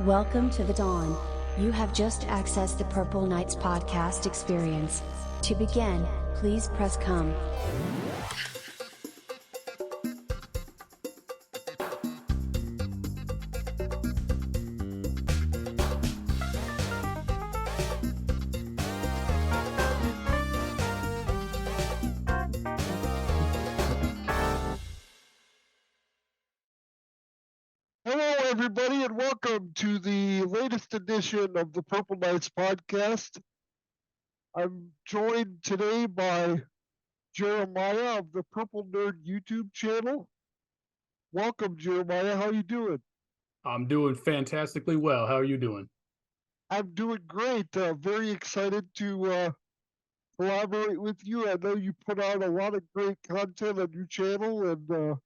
Welcome to the Dawn. You have just accessed the Purple Nights podcast experience. To begin, please press come. Hello, everybody, and welcome to the latest edition of the Purple Nights podcast. I'm joined today by Jeremiah of the Purple Nerd YouTube channel. Welcome, Jeremiah. How you doing? I'm doing fantastically well. How are you doing? I'm doing great. Very excited to collaborate with you. I know you put out a lot of great content on your channel, and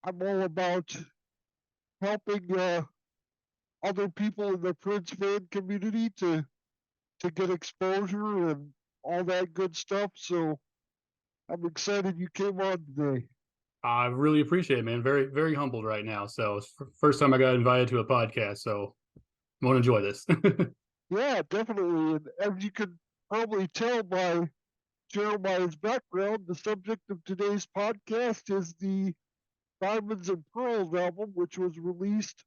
I'm all about helping other people in the Prince fan community to get exposure and all that good stuff. So I'm excited you came on today. I really appreciate it, man. Very, very humbled right now. So it's the first time I got invited to a podcast. So I'm going to enjoy this. Yeah, definitely. And as you can probably tell by Jeremiah's background, the subject of today's podcast is the Diamonds and Pearls album, which was released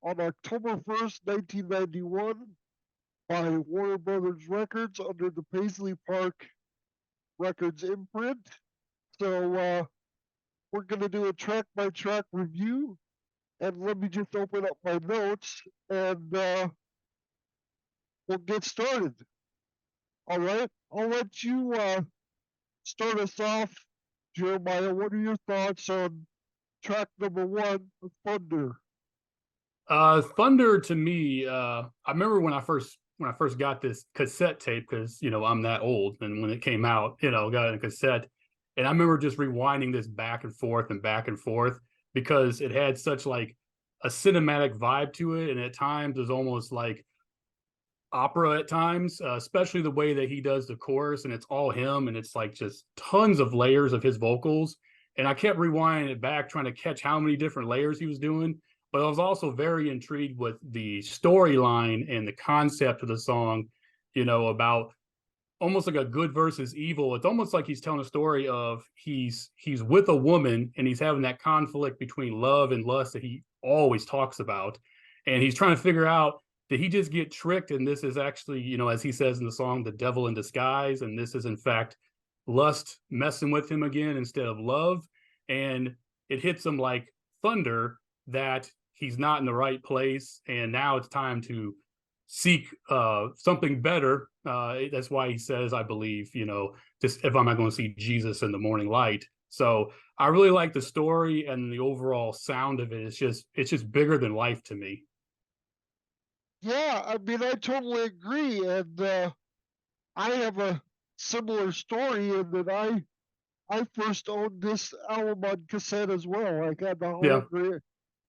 on October 1st, 1991 by Warner Brothers Records under the Paisley Park Records imprint. So we're going to do a track-by-track review. And let me just open up my notes, and we'll get started. All right? I'll let you start us off, Jeremiah. What are your thoughts on track number one, Thunder? Thunder to me, I remember when I first got this cassette tape, because I'm that old, and when it came out, got it in a cassette, and I remember just rewinding this back and forth because it had such like a cinematic vibe to it, and at times it was almost like opera at times, especially the way that he does the chorus, and it's all him, and it's like just tons of layers of his vocals. And I kept rewinding it back, trying to catch how many different layers he was doing. But I was also very intrigued with the storyline and the concept of the song, about almost like a good versus evil. It's almost like he's telling a story of he's with a woman and he's having that conflict between love and lust that he always talks about. And he's trying to figure out, did he just get tricked? And this is actually, as he says in the song, the devil in disguise. And this is in fact lust messing with him again instead of love. And it hits him like thunder that he's not in the right place. And now it's time to seek something better. That's why he says, I believe, just if I'm not going to see Jesus in the morning light. So I really like the story and the overall sound of it. It's just bigger than life to me. Yeah, I mean, I totally agree. And I have a similar story in that I first owned this album on cassette as well. I got Yeah. the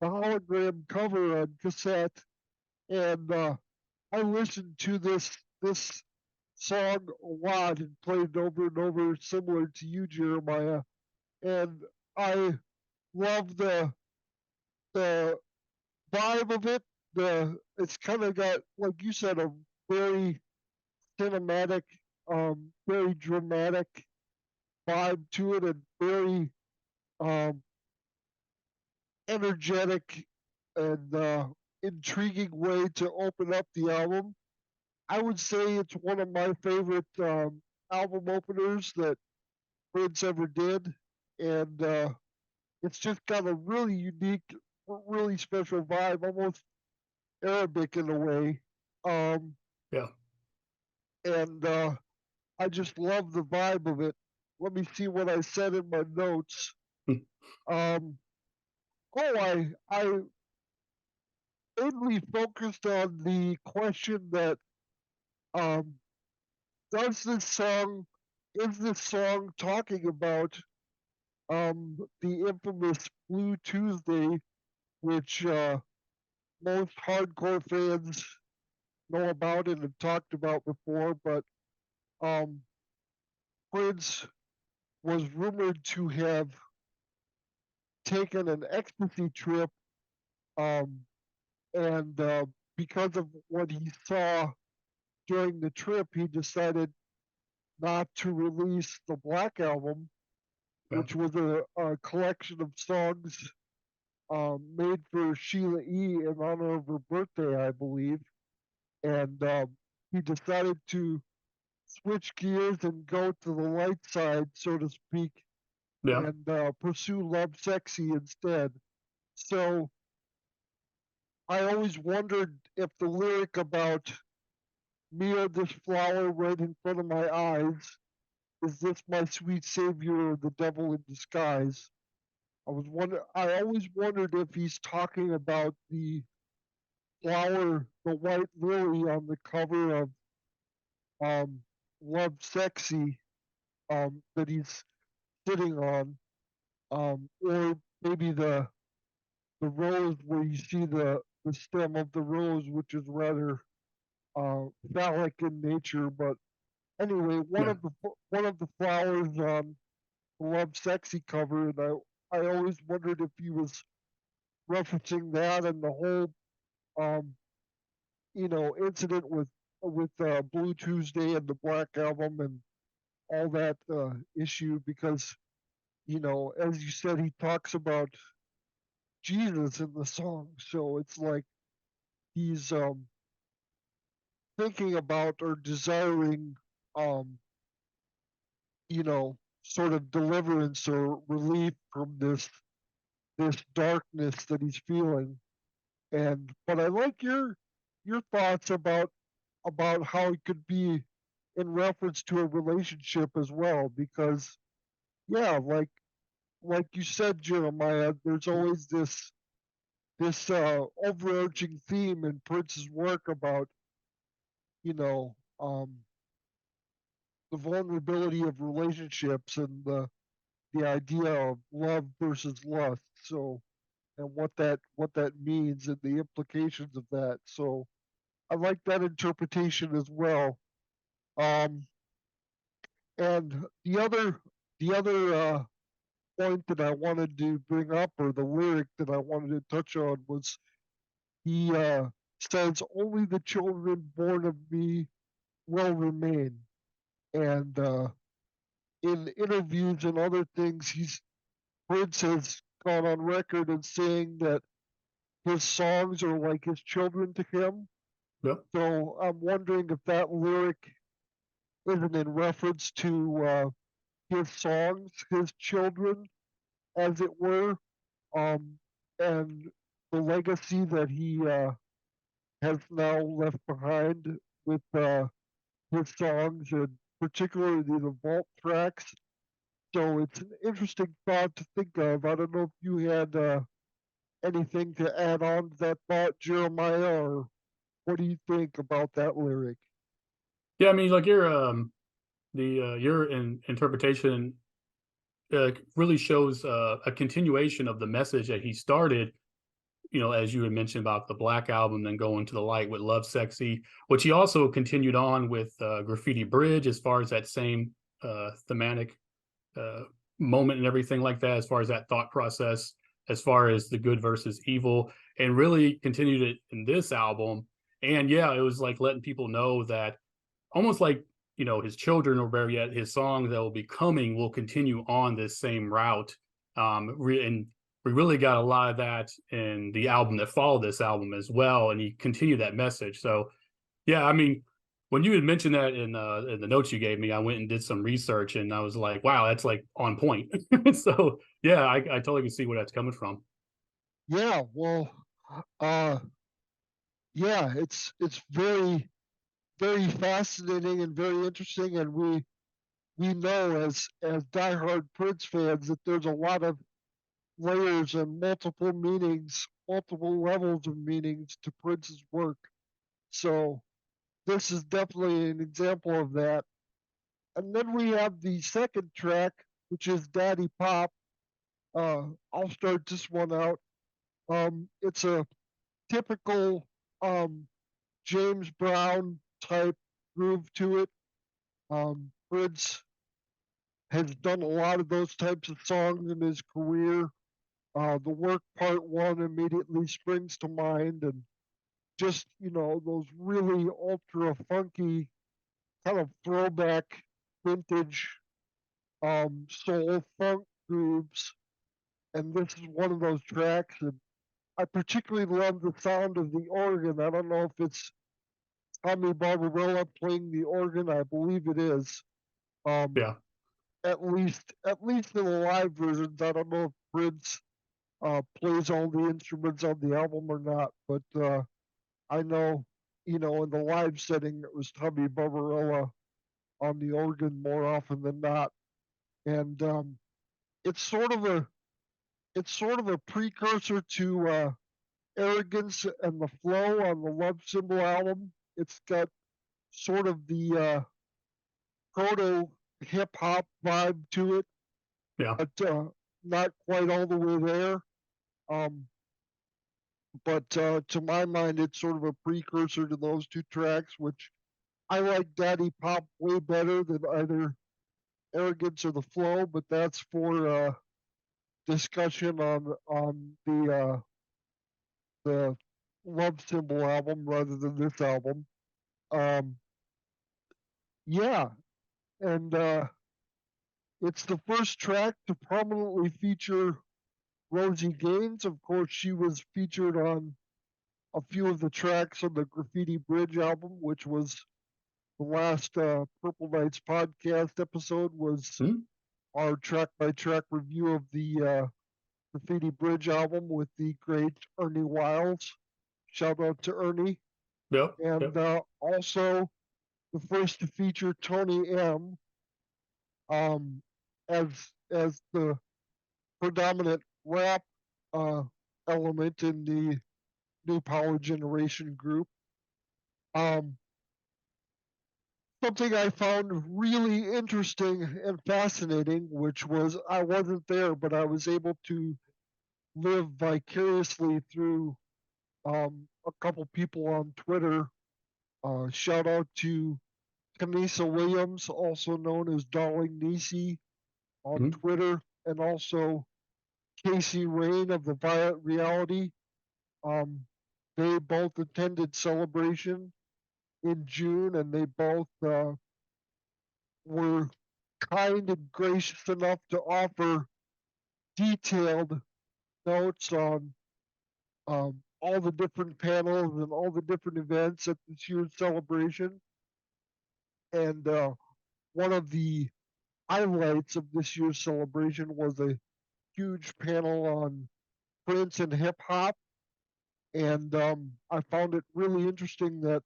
hologram cover on cassette, and I listened to this song a lot and played it over and over, similar to you, Jeremiah. And I love the vibe of it. It's kind of got, like you said, a very cinematic, very dramatic vibe to it, and very um, energetic and intriguing way to open up the album. I would say it's one of my favorite album openers that Prince ever did, and it's just got a really unique, really special vibe, almost Arabic in a way. Um, Yeah. and I just love the vibe of it. Let me see what I said in my notes. Um, I mainly focused on the question that um, does this song is this song talking about the infamous Blue Tuesday, which most hardcore fans know about and have talked about before, but um, Prince was rumored to have taken an ecstasy trip um, and because of what he saw during the trip, he decided not to release the Black Album, Yeah. which was a collection of songs made for Sheila E. in honor of her birthday, I believe. And he decided to switch gears and go to the light side, so to speak, Yeah. and pursue Love Sexy instead. So I always wondered if the lyric about me or this flower right in front of my eyes, is this my sweet savior or the devil in disguise? I always wondered if he's talking about the flower, the white lily on the cover of um, Love Sexy, that he's sitting on, or maybe the rose where you see the stem of the rose, which is rather phallic in nature. But anyway, Yeah. one of the flowers on the Love Sexy cover, and I always wondered if he was referencing that and the whole um, incident with Blue Tuesday and the Black Album and all that issue, because as you said, he talks about Jesus in the song, so it's like he's thinking about or desiring um, sort of deliverance or relief from this darkness that he's feeling. And but I like your thoughts about how it could be in reference to a relationship as well, because yeah, like you said, Jeremiah, there's always this overarching theme in Prince's work about you know um, the vulnerability of relationships and the idea of love versus lust. So and what that means and the implications of that. So I like that interpretation as well. Um, and the other point that I wanted to bring up, or the lyric that I wanted to touch on, was he says, "Only the children born of me will remain." And in interviews and other things, Prince has gone on record as saying that his songs are like his children to him. Yeah. So I'm wondering if that lyric isn't in reference to his songs, his children, as it were, um, and the legacy that he has now left behind with his songs, and particularly the vault tracks. So it's an interesting thought to think of. I don't know if you had anything to add on to that thought, Jeremiah, or what do you think about that lyric? Yeah. I mean, like your interpretation really shows a continuation of the message that he started. As you had mentioned about the Black Album, then going to the light with Love Sexy, which he also continued on with Graffiti Bridge, as far as that same thematic uh, moment and everything like that, as far as that thought process, as far as the good versus evil, and really continued it in this album. And yeah, it was like letting people know that, almost like, his children, or better yet, his songs that will be coming will continue on this same route. And we really got a lot of that in the album that followed this album as well, and he continued that message. So yeah, I mean, when you had mentioned that in the notes you gave me, I went and did some research, and I was like, wow, that's like on point. So yeah, I totally can see where that's coming from. Yeah, well, uh, yeah, it's very fascinating and very interesting, and we know as diehard Prince fans that there's a lot of layers and multiple meanings, multiple levels of meanings to Prince's work. So this is definitely an example of that. And then we have the second track, which is Daddy Pop. I'll start this one out. It's a typical James Brown type groove to it. Prince has done a lot of those types of songs in his career. The Work Part 1 immediately springs to mind, and just, those really ultra funky kind of throwback vintage soul funk grooves. And this is one of those tracks. And I particularly love the sound of the organ. I don't know if it's Tommy Barbarella playing the organ. I believe it is. Yeah. At least in the live versions. I don't know if Prince plays all the instruments on the album or not, but I know, in the live setting, it was Tommy Barbarella on the organ more often than not, and it's sort of a precursor to Arrogance and the Flow on the Love Symbol album. It's got sort of the proto hip hop vibe to it, Yeah. but not quite all the way there. But to my mind, it's sort of a precursor to those two tracks, which I like Daddy Pop way better than either Arrogance or the Flow, but that's for discussion on the Love Symbol album rather than this album. Um, yeah, and it's the first track to prominently feature Rosie Gaines. Of course, she was featured on a few of the tracks on the Graffiti Bridge album, which was the last Purple Nights podcast episode, was our track-by-track review of the Graffiti Bridge album with the great Ernie Wiles. Shout out to Ernie. Yep. And also the first to feature Tony M as the predominant rap element in the New Power Generation group. Something I found really interesting and fascinating, which was I wasn't there, but I was able to live vicariously through a couple people on Twitter. Shout out to Kanisa Williams, also known as Darling Nisi, on Twitter, and also Casey Rain of the Violet Reality. They both attended Celebration in June, and they both were kind and gracious enough to offer detailed notes on all the different panels and all the different events at this year's celebration. And one of the highlights of this year's celebration was a huge panel on Prince and hip hop. And I found it really interesting that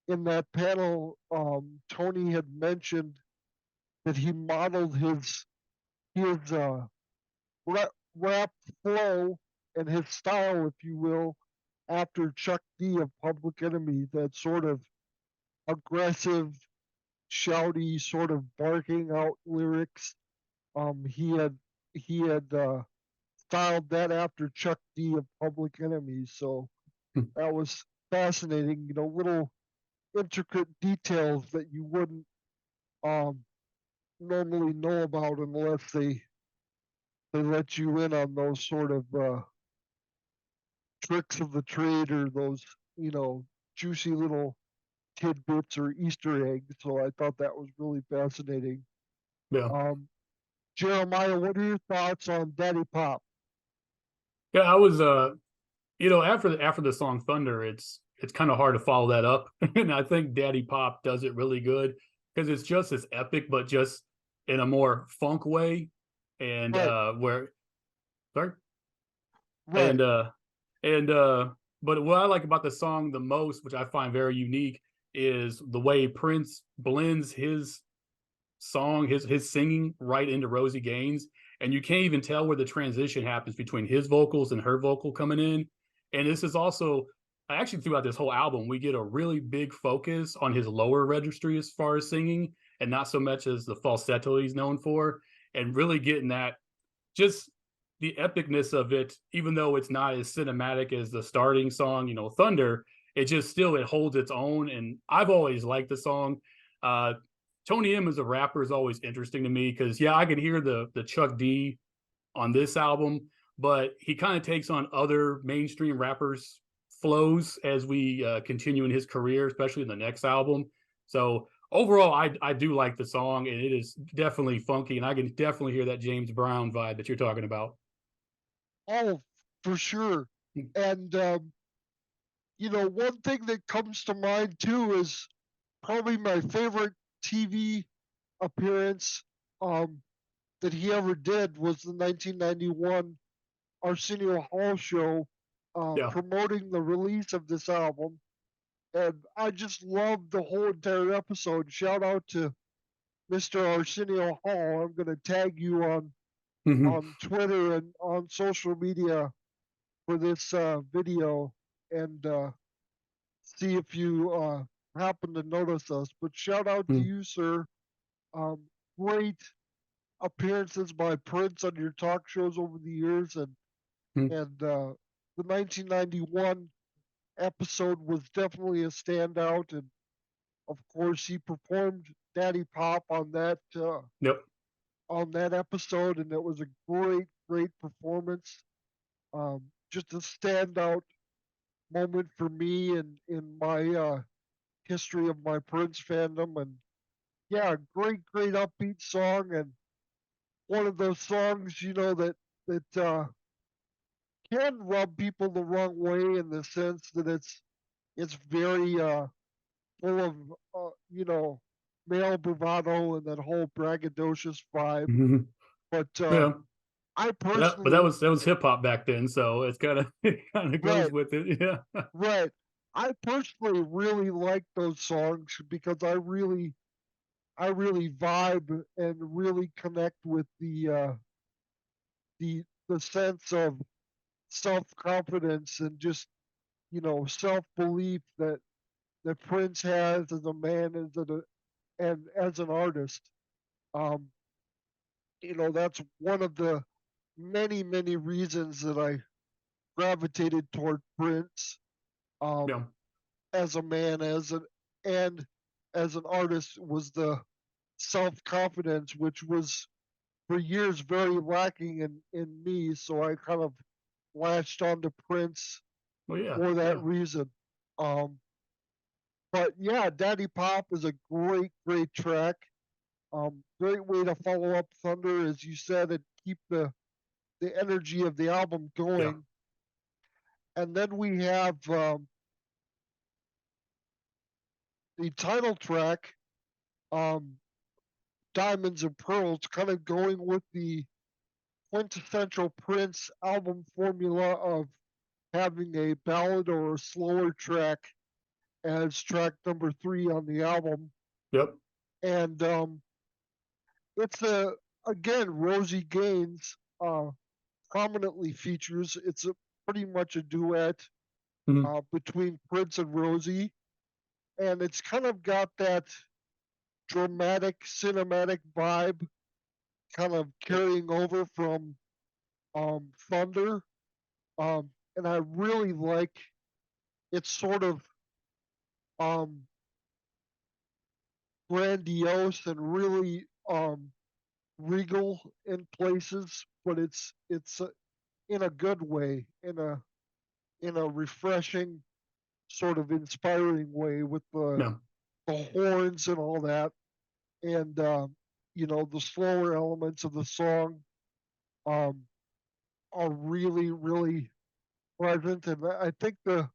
in that panel, Tony had mentioned that he modeled his rap flow and his style, if you will, after Chuck D of Public Enemy. That sort of aggressive, shouty, sort of barking out lyrics. He had styled that after Chuck D of Public Enemy. So that was fascinating. Little intricate details that you wouldn't normally know about unless they let you in on those sort of tricks of the trade, or those juicy little tidbits or Easter eggs. So I thought that was really fascinating. Yeah. Jeremiah, what are your thoughts on Daddy Pop? Yeah, I was after the song Thunder, it's kind of hard to follow that up. And I think Daddy Pop does it really good because it's just as epic, but just in a more funk way. And Right. But what I like about the song the most, which I find very unique, is the way Prince blends his song, his singing right into Rosie Gaines, and you can't even tell where the transition happens between his vocals and her vocal coming in. And this is also actually throughout this whole album, we get a really big focus on his lower registry as far as singing, and not so much as the falsetto he's known for, and really getting that just the epicness of it, even though it's not as cinematic as the starting song, Thunder, it holds its own. And I've always liked the song. Tony M as a rapper is always interesting to me because, I can hear the Chuck D on this album, but he kind of takes on other mainstream rappers' flows as we continue in his career, especially in the next album. So overall, I do like the song, and it is definitely funky, and I can definitely hear that James Brown vibe that you're talking about. Oh, for sure. Mm. And one thing that comes to mind too is probably my favorite TV appearance um, that he ever did was the 1991 Arsenio Hall show Yeah. promoting the release of this album. And I just loved the whole entire episode. Shout out to Mr. Arsenio Hall. I'm going to tag you Mhm. on Twitter and on social media for this video and see if you happen to notice us. But shout out to Mm. you, sir. Um, Great appearances by Prince on your talk shows over the years, and Mm. the 1991 episode was definitely a standout. And of course, he performed Daddy Pop Yep. on that episode, and it was a great performance. Just a standout moment for me in my history of my Prince fandom. And yeah, great upbeat song, and one of those songs that can rub people the wrong way in the sense that it's very full of male bravado and that whole braggadocious vibe. Mhm. But Yeah. I But that personally, was hip hop back then, so it's kind of it kind of goes right, with it. Yeah. right, I personally really like those songs because I really vibe and really connect with the sense of self confidence and just self belief that Prince has as a man and as an artist. Um, that's one of the many reasons that I gravitated toward Prince Yeah. um, as a man, and as an artist was the self confidence, which was for years very lacking in me. So I kind of latched onto Prince Well, yeah. for that Yeah. reason. Um, but yeah, Daddy Pop is a great track. Great way to follow up Thunder, as you said, and keep the energy of the album Yeah. going. And then we have the title track, um, Diamonds and Pearls, kind of going with the quintessential Prince album formula of having a ballad or a slower track as track number 3 on the album. Yep. And it's again, Rosie Gaines prominently features. It's pretty much a duet Mhm. between Prince and Rosie, and it's kind of got that dramatic, cinematic vibe, kind of Yep. carrying over from Thunder. And I really like it's sort of um, grandiose and really regal in places, but it's in a good way, in a refreshing, sort of inspiring way with Yeah. the horns and all that, and the slower elements of the song um, are really pleasant, and I think the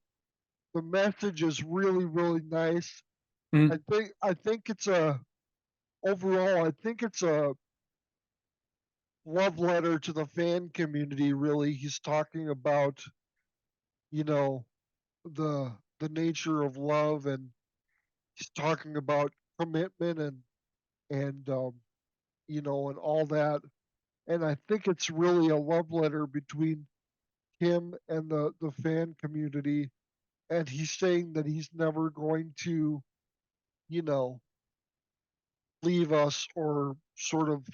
message is really nice. Mhm. I think it's a overall I think it's a love letter to the fan community. Really, he's talking about you know the nature of love, and he's talking about commitment and all that. And I think it's really a love letter between him and the fan community. And he's saying that he's never going to, you know, leave us or sort of,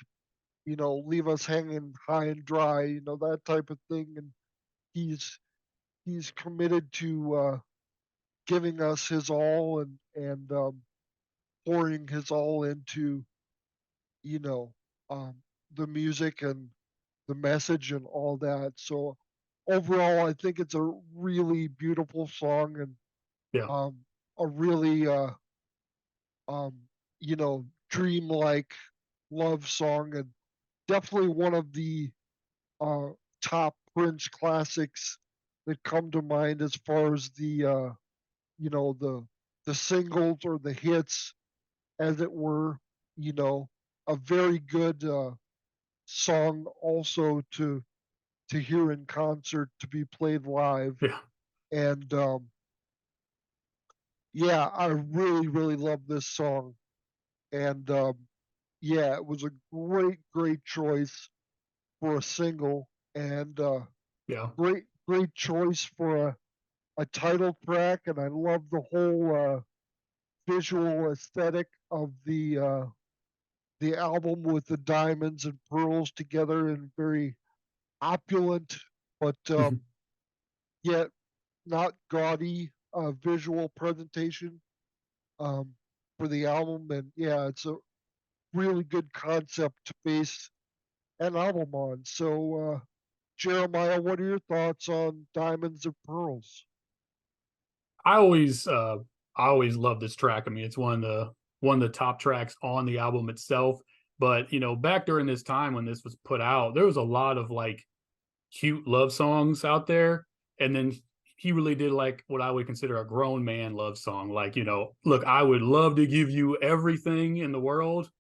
leave us hanging high and dry, that type of thing. And he's committed to giving us his all and pouring his all into, you know, um, the music and the message and all that. So overall, I think it's a really beautiful song and Yeah. um, a really um, dreamlike love song, and definitely one of the uh, top Prince classics that come to mind as far as you know the the singles or the hits, as it were. You know, a very good song also to hear in concert, to be played live, Yeah. and yeah, I really really love this song, and yeah, it was a great choice for a single, and Yeah. great choice for a title track, and I love the whole visual aesthetic of the album with the diamonds and pearls together in very opulent, but yet not gaudy visual presentation um, for the album. And yeah, it's a really good concept to base an album on. So, Jeremiah, what are your thoughts on Diamonds and Pearls? I always I always love this track. I mean, it's one of the top tracks on the album itself. But back during this time when this was put out, there was a lot of like cute love songs out there. And then he really did like what I would consider a grown man love song. Like, look, I would love to give you everything in the world,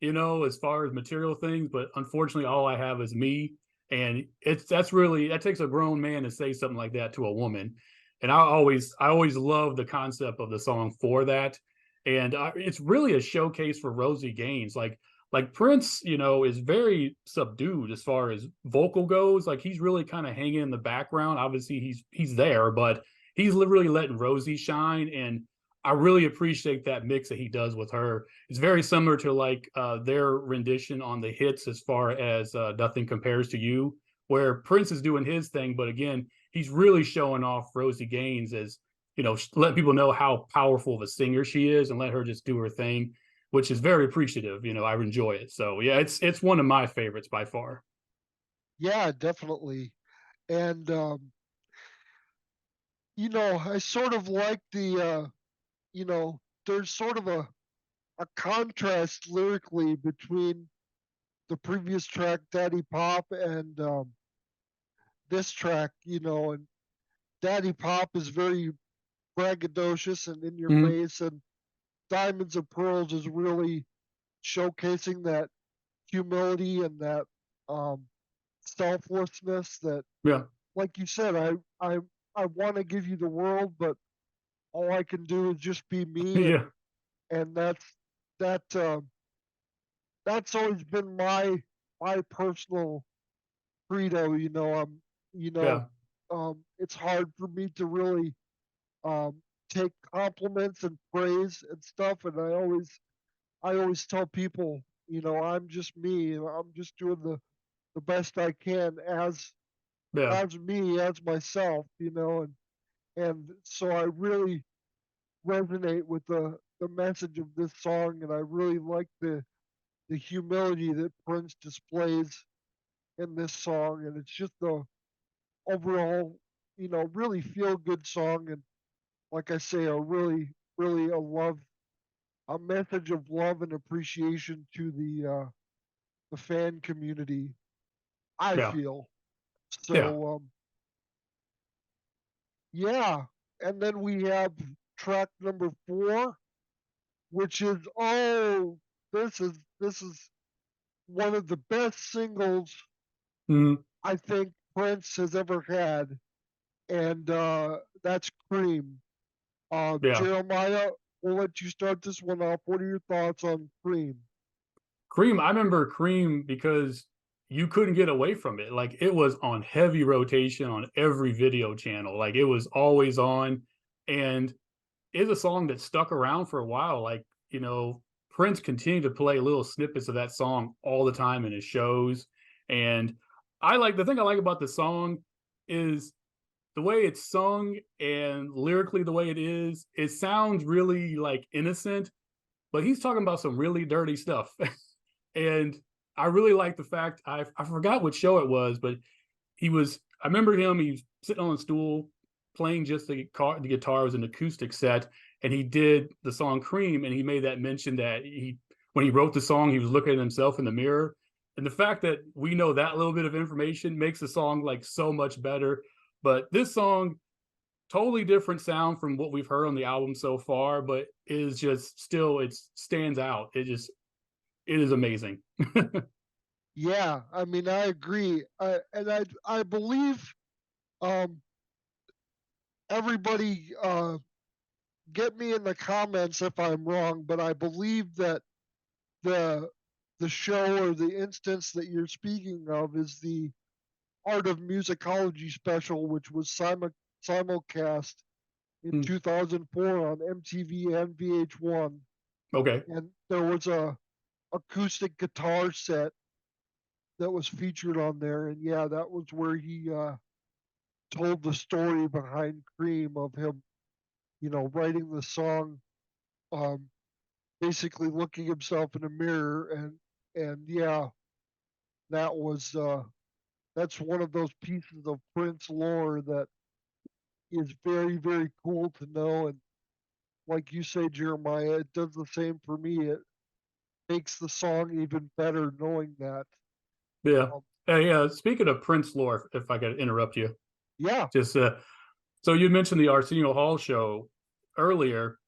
as far as material things, but unfortunately all I have is me. And that takes a grown man to say something like that to a woman. And I always love the concept of the song for that. And it's really a showcase for Rosie Gaines. Like Prince, is very subdued as far as vocal goes. Like he's really kind of hanging in the background. Obviously, he's there, but he's literally letting Rosie shine. And I really appreciate that mix that he does with her. It's very similar to like their rendition on the hits as far as Nothing Compares to You, where Prince is doing his thing, but again, he's really showing off Rosie Gaines as let people know how powerful of a singer she is and let her just do her thing, which is very appreciative. I enjoy it. So yeah, it's one of my favorites by far. Yeah, definitely. And I sort of like there's sort of a contrast lyrically between the previous track, Daddy Pop, and this track, and Daddy Pop is very braggadocious and in your Mhm. face, and Diamonds and Pearls is really showcasing that humility and that um, selflessness that, Yeah. like you said, I want to give you the world, but all I can do is just be me, Yeah. and that that's always been my personal credo. You know, Yeah. it's hard for me to really um, take compliments and praise and stuff, and I always tell people, I'm just me, and I'm just doing the best I can Yeah. as me, as myself, and so I really resonate with the message of this song, and I really like the humility that Prince displays in this song, and it's just the overall, really feel good song, and like I say, a really really a message of love and appreciation to the fan community. I Yeah. feel Yeah. so. Yeah, and then we have track number 4, which is this is one of the best singles Mhm. I think Prince has ever had, and that's Cream. Yeah. Jeremiah, we'll let you start this one off. What are your thoughts on Cream? Cream, I remember Cream because you couldn't get away from it. Like it was on heavy rotation on every video channel. Like it was always on. And it's a song that stuck around for a while. Like, Prince continued to play little snippets of that song all the time in his shows. And the thing I like about the song is the way it's sung and lyrically the way it is. It sounds really like innocent, but he's talking about some really dirty stuff. And I really like the fact I forgot what show it was, but he was I remember him. He's sitting on a stool playing just the guitar. The guitar was an acoustic set, and he did the song "Cream." And he made that mention that when he wrote the song, he was looking at himself in the mirror. And the fact that we know that little bit of information makes the song like so much better. But this song, totally different sound from what we've heard on the album so far, but is just still it stands out. It is amazing. Yeah, I mean, I agree. And I believe um, everybody get me in the comments if I'm wrong, but I believe that the the show or the instance that you're speaking of is the Art of Musicology special, which was simulcast in Mm, 2004 on MTV and VH1, okay. and there was a acoustic guitar set that was featured on there, and yeah, that was where he told the story behind Cream of him, writing the song, um, basically looking himself in a mirror, and yeah, that was that's one of those pieces of Prince lore that is very, very cool to know. And like you say, Jeremiah, it does the same for me. It makes the song even better knowing that. Yeah. Um, Hey, speaking of Prince lore, if I could interrupt you, yeah. just so you mentioned the Arsenio Hall show earlier.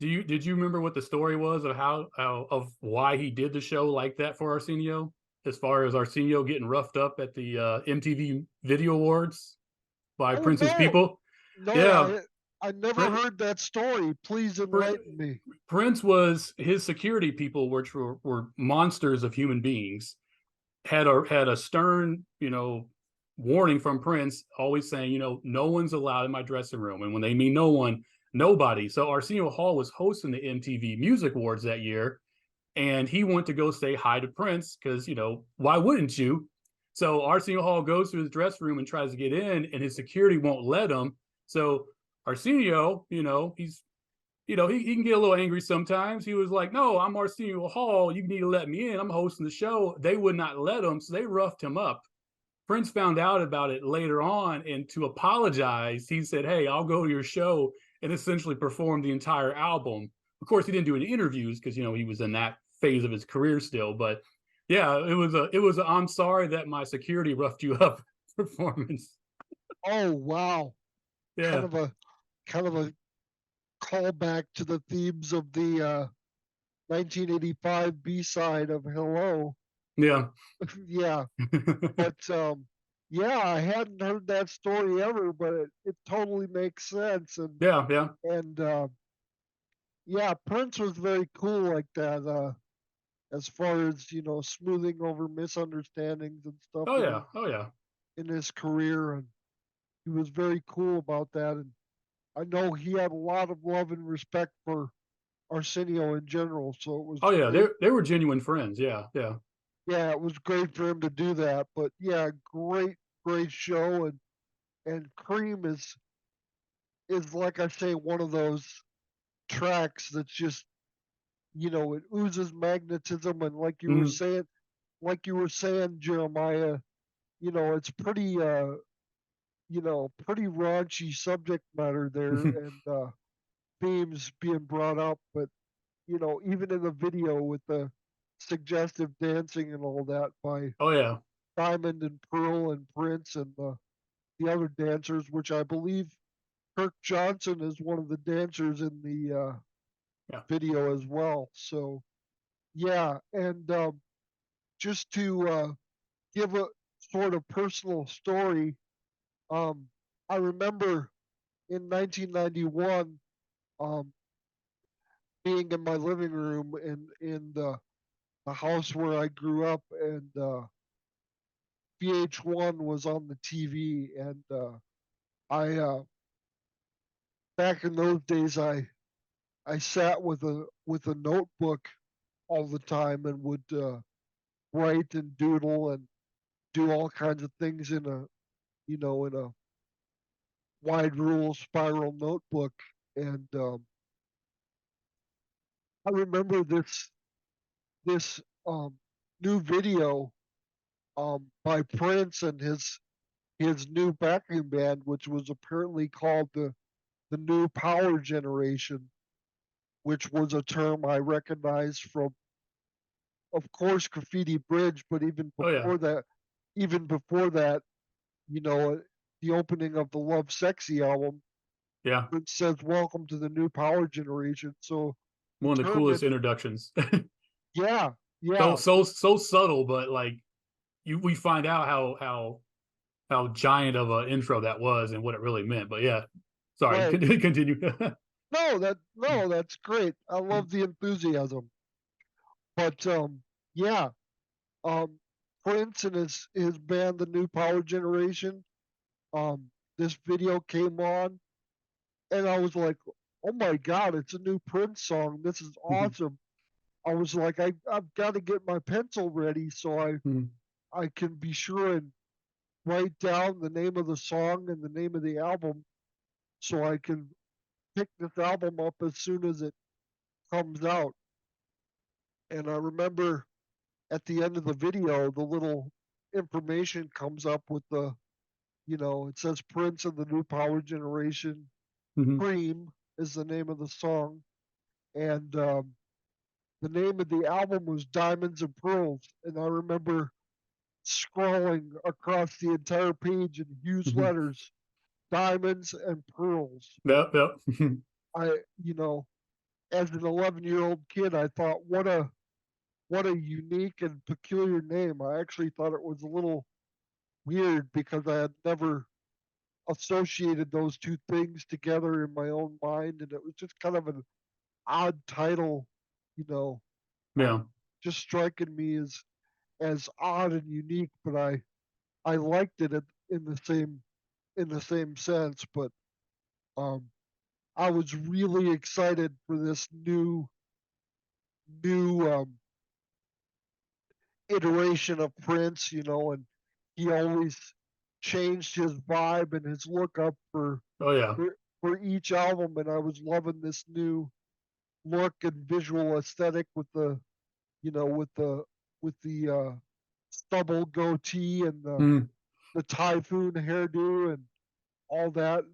Did you remember what the story was of how of why he did the show like that for Arsenio? As far as Arsenio getting roughed up at the MTV Video Awards by Oh Prince's no, people? no, Yeah, I never heard that story. Please enlighten me. Prince was his security people, which were monsters of human beings, had a stern, warning from Prince, always saying, no one's allowed in my dressing room. And when they mean no one, nobody. So Arsenio Hall was hosting the MTV Music Awards that year, and he went to go say hi to Prince because, why wouldn't you? So Arsenio Hall goes to his dressing room and tries to get in, and his security won't let him. So Arsenio, he can get a little angry sometimes. He was like, "No, I'm Arsenio Hall. You need to let me in. I'm hosting the show." They would not let him, so they roughed him up. Prince found out about it later on, and to apologize, he said, "Hey, I'll go to your show," and essentially performed the entire album. Of course, he didn't do any interviews because he was in that phase of his career still. But yeah, it was a "I'm sorry that my security roughed you up" performance. Oh wow, kind Yeah, of a kind of a callback to the themes of the 1985 B-side of Hello. yeah, Yeah, but yeah, I hadn't heard that story ever, but it totally makes sense. And yeah, yeah. and yeah, Prince was very cool like that. As far as smoothing over misunderstandings and stuff Oh yeah, oh yeah. in his career, and he was very cool about that. And I know he had a lot of love and respect for Arsenio in general, so it was Oh yeah, they great. they were genuine friends. Yeah, yeah. Yeah, it was great for him to do that. But yeah, great show. And Cream is like I say, one of those tracks that's just it oozes magnetism. And Mm, like you were saying, Jeremiah, it's pretty raunchy subject matter there, and themes being brought up. But even in the video with the suggestive dancing and all that by oh yeah, Diamond and Pearl and Prince and the other dancers, which I believe Kirk Johnson is one of the dancers in the yeah. video as well. So yeah, and just to give a sort of personal story, um, I remember in 1991 um, being in my living room in the house where I grew up, and VH1 was on the TV, and I back in those days I sat with a notebook all the time and would write and doodle and do all kinds of things in a wide rule spiral notebook. And I remember this new video by Prince and his new backing band, which was apparently called the New Power Generation, which was a term I recognized from, of course, Graffiti Bridge, but Oh yeah, even before that, you know, the opening of the Love Sexy album, yeah. it says "Welcome to the New Power Generation." So the One of the term, coolest introductions. yeah, So yeah, so subtle, but like we find out how giant of an intro that was and what it really meant. But yeah, sorry, right. continue. No, that's great. I love the enthusiasm. But yeah, um, Prince and his band, the New Power Generation. This video came on, and I was like, "Oh my God, it's a new Prince song! This is awesome!" I was like, I've got to get my pencil ready so I can be sure and write down the name of the song and the name of the album, so I can pick this album up as soon as it comes out. And I remember at the end of the video, the little information comes up with it says Prince and the New Power Generation. Mhm. Cream is the name of the song. And the name of the album was Diamonds and Pearls. And I remember scrolling across the entire page in huge Mhm. letters, Diamonds and Pearls. Yep, yep. I, you know, as an 11-year-old kid, I thought, what a unique and peculiar name. I actually thought it was a little weird because I had never associated those two things together in my own mind, and it was just kind of an odd title, you know, Yeah, just striking me as odd and unique. But I liked it in the same sense. But um, I was really excited for this new iteration of Prince, and he always changed his vibe and his look up oh yeah. for each album, and I was loving this new look and visual aesthetic with the you know with the stubble goatee and Mhm. the typhoon hairdo and all that.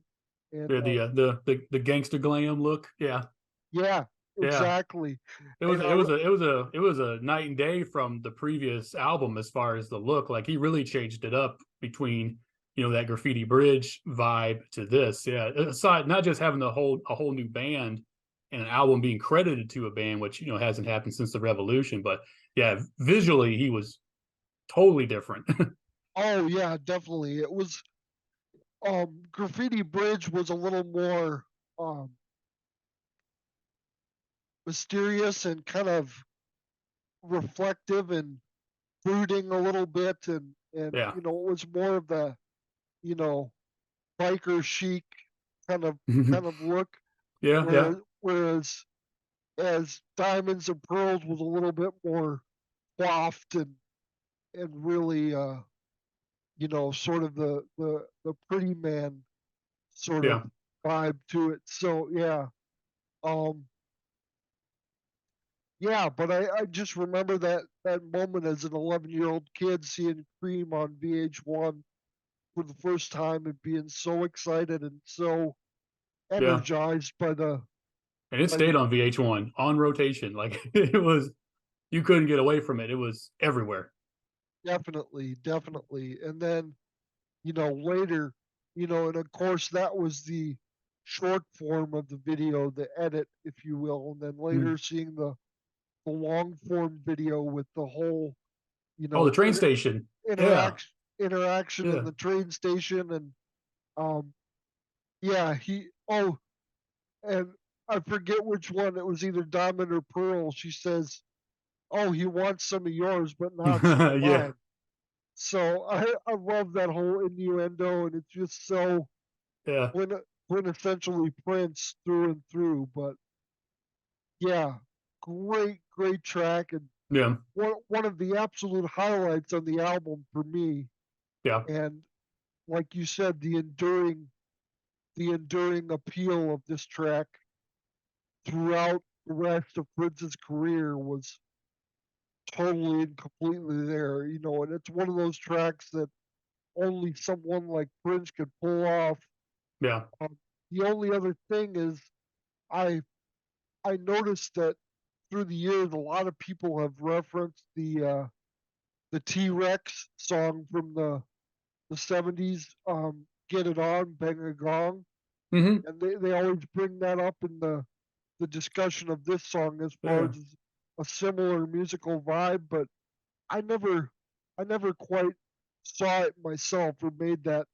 And Yeah, the gangster glam look. Yeah, yeah, yeah. exactly. It was And it was a it was a it was a night and day from the previous album as far as the look. Like he really changed it up between that Graffiti Bridge vibe to this. Yeah, aside not just having a whole new band and an album being credited to a band, which hasn't happened since the Revolution, but yeah, visually he was totally different. oh yeah, definitely. It was Graffiti Bridge was a little more um mysterious and kind of reflective and brooding a little bit, and Yeah, it was more of the you know biker chic kind of look, yeah, yeah, whereas as Diamonds and Pearls was a little bit more soft and really sort of the pretty man sort of yeah, vibe to it. So um yeah, but I just remember that moment as an 11-year-old kid seeing Cream on VH1 for the first time and being so excited and so yeah. energized And it by the stayed on VH1 on rotation. Like it was, you couldn't get away from it. It was everywhere. definitely. And then later, and of course that was the short form of the video, the edit, if you will, and then Mm. later seeing the long form video with the whole, you Oh, the know, train inter- station. Yeah, interaction in yeah. the train station, and um, yeah, and I forget which one. It was either Diamond or Pearl. She says, "Oh, he wants some of yours, but not some of Yeah, mine." So I love that whole innuendo, and it's just so yeah, quintessentially Prince through and through. But yeah, great track, and yeah, one of the absolute highlights on the album for me. yeah, And like you said, the enduring appeal of this track throughout the rest of Prince's career was totally and completely there. And it's one of those tracks that only someone like Prince could pull off. Yeah. The only other thing is I I noticed that through the years a lot of people have referenced the T Rex song from the 70s, Get It On, Bang a Gong. Hmm. And they always bring that up in the discussion of this song as far Yeah. as a similar musical vibe, but I never I never quite saw it myself or made that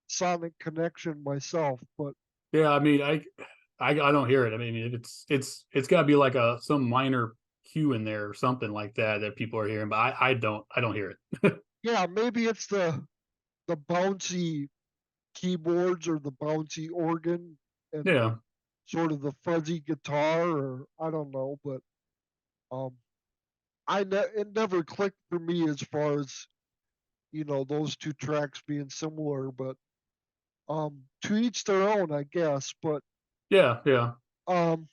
sonic connection myself. But Yeah. I mean, I don't hear it. I mean, it's got to be like some minor cue in there or something like that that people are hearing, but I don't hear it. yeah, maybe it's the bouncy keyboards or the bouncy organ and Yeah. sort of the fuzzy guitar, or I don't know, but um it never clicked for me as far as those two tracks being similar, but to each their own, I guess. But Yeah. Yeah. um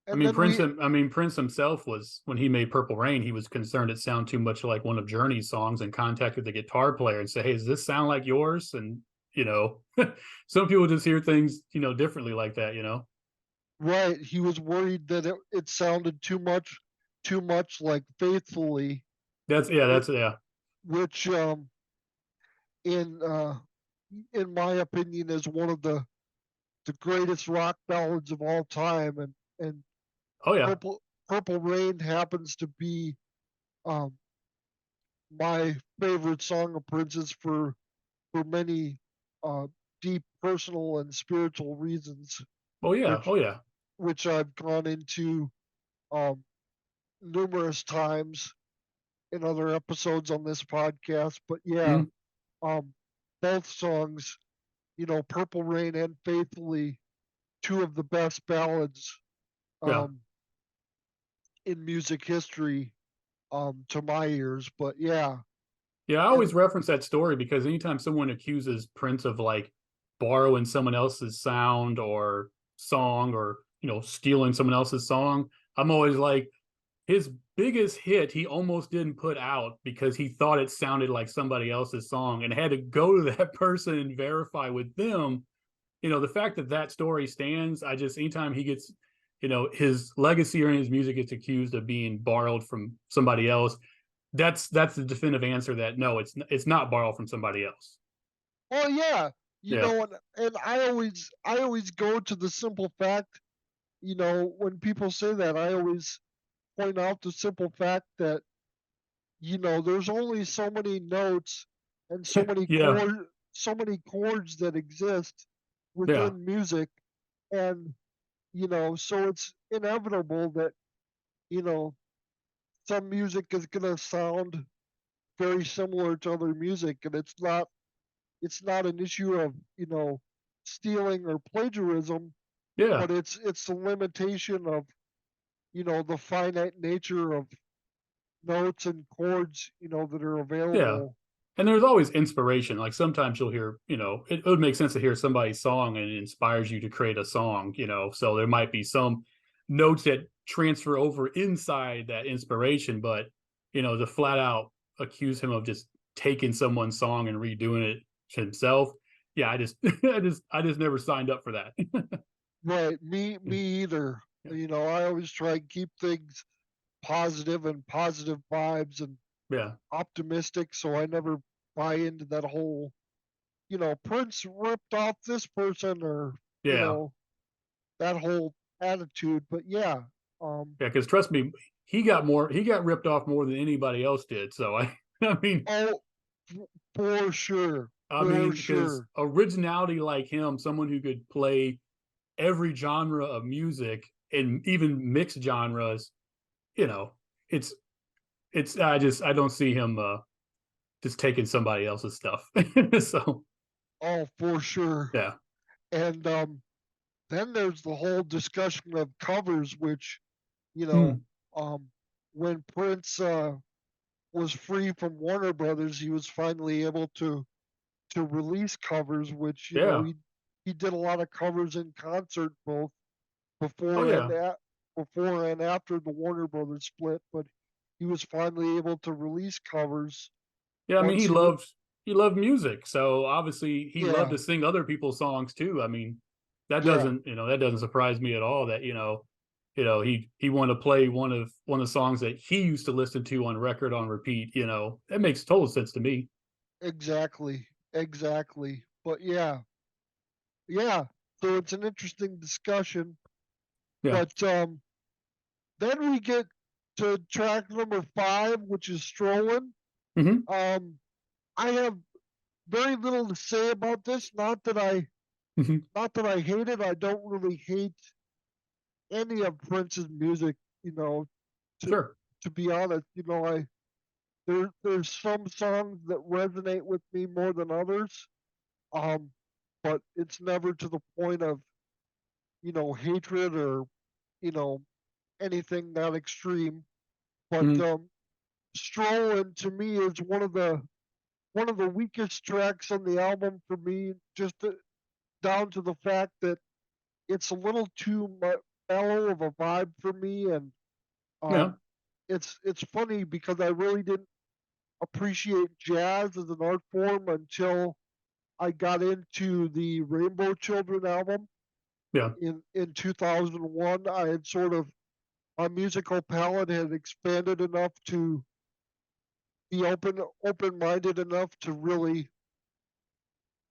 I and mean, then we Prince himself was, when he made Purple Rain, he was concerned it sounded too much like one of Journey's songs and contacted the guitar player and said, "Hey, does this sound like yours?" And you know, some people just hear things, differently like that. right, he was worried that it sounded too much like Faithfully, That's yeah, which, that's yeah, which in uh in my opinion is one of the greatest rock ballads of all time, and oh yeah, Purple Rain happens to be um my favorite song of Prince's for many uh, deep personal and spiritual reasons, oh yeah, which oh yeah, which I've gone into um, numerous times in other episodes on this podcast. But yeah, mhm, um, both songs, Purple Rain and Faithfully, two of the best ballads yeah. um, in music history to my ears. But yeah, Yeah, I and always reference that story because anytime someone accuses Prince of like borrowing someone else's sound or song, or stealing someone else's song, I'm always like, his biggest hit he almost didn't put out because he thought it sounded like somebody else's song and had to go to that person and verify with them. The fact that that story stands, I just, anytime he gets, his legacy or his music gets accused of being borrowed from somebody else, that's the definitive answer that no, it's not borrowed from somebody else. oh yeah, Yeah. and I always go to the simple fact, when people say that, I always point out the simple fact that there's only so many notes and Yeah. so many chords that exist Yeah. within music, and so it's inevitable that you know some music is going to sound very similar to other music, and it's not an issue of stealing or plagiarism, Yeah. but it's the limitation of the finite nature of notes and chords that are Yeah. available. And there's always inspiration. Like sometimes you'll hear, it would make sense to hear somebody's song and it inspires you to create a song, So there might be some notes that transfer over inside that inspiration, but to flat out accuse him of just taking someone's song and redoing it himself. Yeah, I just I just never signed up for that. Right, me either. I always try and keep things positive and positive vibes and Yeah. optimistic, so I never buy into that whole Prince ripped off this person, or Yeah. that whole attitude. But yeah, um Yeah, because trust me, he got ripped off more than anybody else did. So I mean, oh, for sure, I for mean, because sure. originality like him, someone who could play every genre of music and even mixed genres, you know, it's I don't see him just taking somebody else's stuff. So Oh, for sure. yeah. And then there's the whole discussion of covers, which you know, Mm, um, when Prince was free from Warner Brothers, he was finally able to release covers, which yeah. he did a lot of covers in concert, both Oh before and yeah. before and after the Warner Brothers split. But he was finally able to release covers Yeah. I mean, once he. he loved music, so obviously he loved Yeah, to sing other people's songs too. I mean, yeah, that doesn't surprise me at all that, he wanted to play one of the songs that he used to listen to on record on repeat, That makes total sense to me. exactly, exactly. But yeah, yeah. So it's an interesting discussion. Yeah. But then we get to track number 5, which is Strolling. Hmm. Um, I have very little to say about this. Hmm. Not that I hate it. I don't really hate any of Prince's music. You know, to Sure. to be honest, there's some songs that resonate with me more than others. Um, but it's never to the point of hatred or you know anything that extreme. But Hmm. Strolling to me is one of the weakest tracks on the album for me, down to the fact that it's a little too mellow of a vibe for me, and Yeah. um, it's funny because I really didn't appreciate jazz as an art form until I got into the Rainbow Children album Yeah. in 2001. I had sort of my musical palette had expanded enough to be open minded enough to really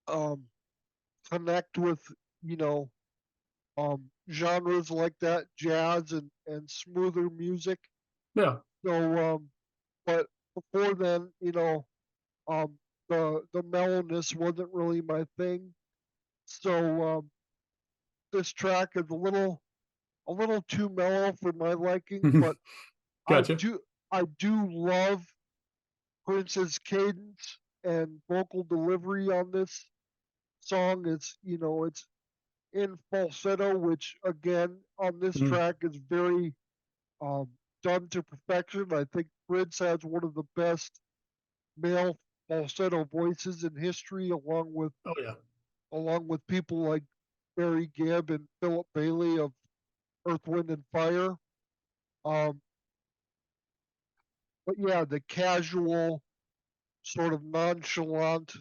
um, connect with you know genres like that, jazz and smoother music. Yeah. So, but before then, the mellowness wasn't really my thing. So this track is a little too mellow for my liking, but I Gotcha. do I do love Prince's cadence and vocal delivery on this song. It's in falsetto, which again on this Mhm. track is very um, done to perfection. I think Prince has one of the best male falsetto voices in history, Oh yeah. along with people like Barry Gibb and Philip Bailey of Earth, Wind and Fire. Um, but yeah, the casual, sort of nonchalant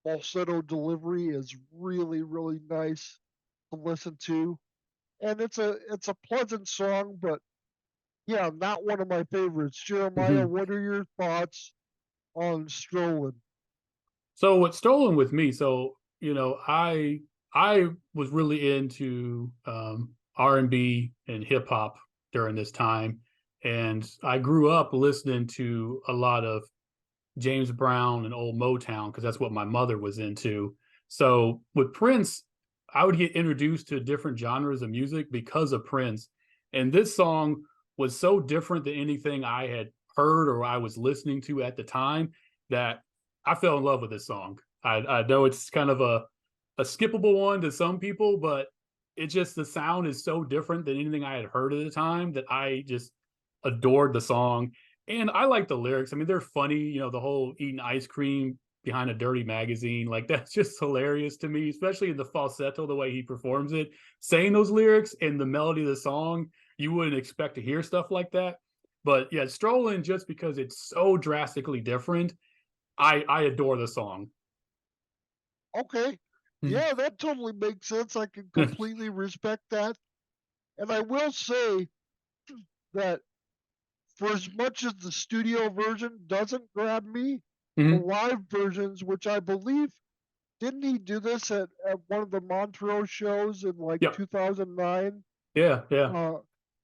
falsetto delivery is really, really nice to listen to, and it's a pleasant song, but yeah, not one of my favorites. Jeremiah, Mhm. what are your thoughts on Strolling? So what's stolen with me? So I was really into R&B and hip hop during this time, and I grew up listening to a lot of James Brown and old Motown because that's what my mother was into. So with Prince, I would get introduced to different genres of music because of Prince, and this song was so different than anything I had heard or I was listening to at the time that I fell in love with this song. I know it's kind of a skippable one to some people, but it just the sound is so different than anything I had heard at the time that I just adored the song. And I like the lyrics. I mean, they're funny, the whole eating ice cream behind a dirty magazine. Like that's just hilarious to me, especially in the falsetto, the way he performs it. Saying those lyrics and the melody of the song, you wouldn't expect to hear stuff like that. But yeah, Strolling, just because it's so drastically different, I adore the song. Okay, yeah, that totally makes sense. I can completely respect that. And I will say that for as much as the studio version doesn't grab me, the Mhm. live versions, which I believe, didn't he do this at one of the Montreux shows in like Yeah, 2009? yeah, yeah, Uh,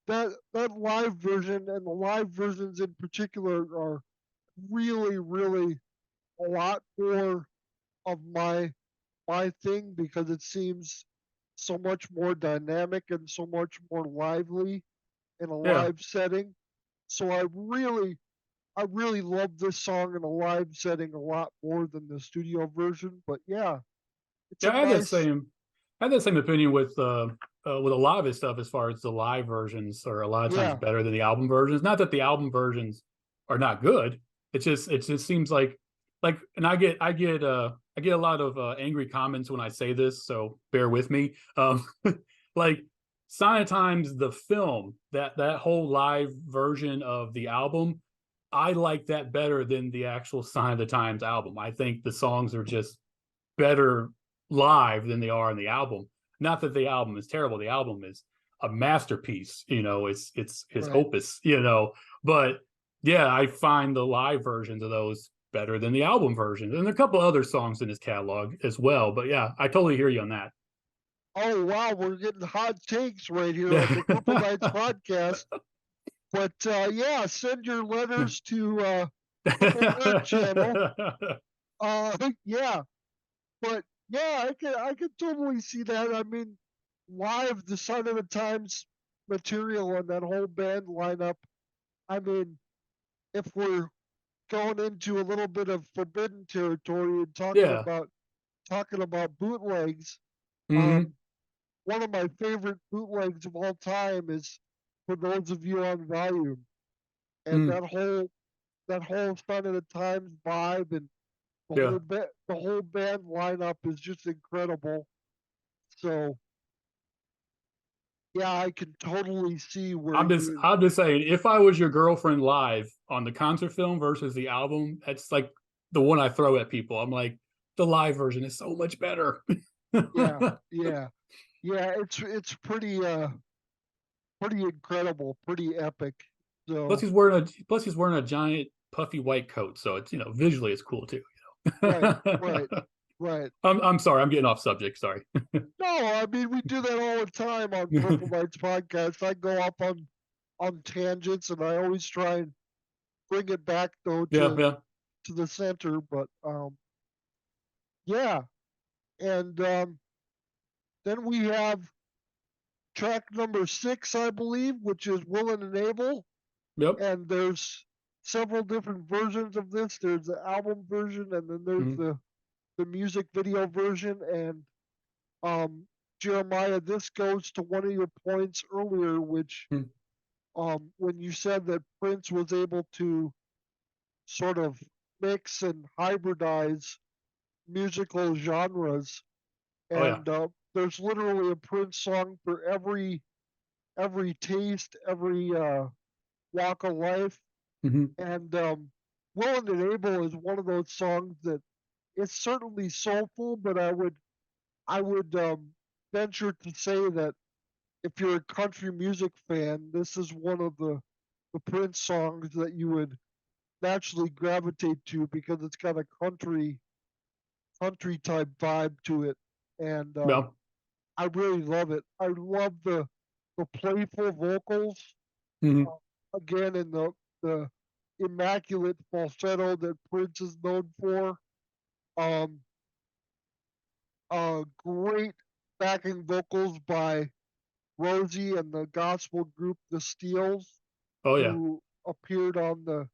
that live version and the live versions in particular are really, really a lot more of my thing because it seems so much more dynamic and so much more lively in a yeah. live setting. So I really love this song in a live setting a lot more than the studio version. But yeah, it's a Yeah, nice I had that same opinion with a lot of his stuff as far as the live versions are a lot of times yeah, better than the album versions. Not that the album versions are not good. It just seems like and I get a lot of angry comments when I say this, so bear with me. Like Sign of Times, the film, that whole live version of the album I like that better than the actual Sign of the Times album. I think the songs are just better live than they are in the album. Not that the album is terrible. The album is a masterpiece. It's his Right. opus. But yeah, I find the live versions of those better than the album versions, and there are a couple other songs in his catalog as well. But yeah, I totally hear you on that. Oh wow, we're getting hot takes right here on the Purple Knights podcast. But yeah, send your letters to Purple Nerd Channel. Yeah, but yeah, I could totally see that. I mean, live the Sign of the Times material and that whole band lineup. I mean, if we're going into a little bit of forbidden territory and Yeah. talking about bootlegs, Hmm. one of my favorite bootlegs of all time is For Those of You on Volume, and Mm. that whole Sign of the Times vibe and Yeah. the whole band lineup is just incredible. So yeah, I can totally see where you. I'm just saying, if I was your girlfriend live on the concert film versus the album, that's like the one I throw at people. I'm like, the live version is so much better. Yeah, yeah, yeah. It's pretty incredible, pretty epic. Plus So he's wearing a giant puffy white coat, so it's visually it's cool too. right, right, right. I'm sorry, I'm getting off subject. Sorry. No, I mean we do that all the time on Purple Knights podcast. I go up on tangents, and I always try and bring it back though Yeah, yeah. to the center. But yeah, and then we have track number 6, I believe, which is Willing and Able, Yep. and there's several different versions of this. There's the album version, and then there's Mhm. the music video version. And Jeremiah, this goes to one of your points earlier, which Mhm. when you said that Prince was able to sort of mix and hybridize musical genres, Oh yeah. and there's literally a Prince song for every taste, every walk of life. Hmm. And Willing and Able is one of those songs that it's certainly soulful, but I would venture to say that if you're a country music fan, this is one of the Prince songs that you would naturally gravitate to because it's got a country type vibe to it, and Yeah. I really love it. I love the playful vocals, Hmm. uh, again in the immaculate falsetto that Prince is known for. Um, Great backing vocals by Rosie and the gospel group The Steels, Oh yeah. who appeared on the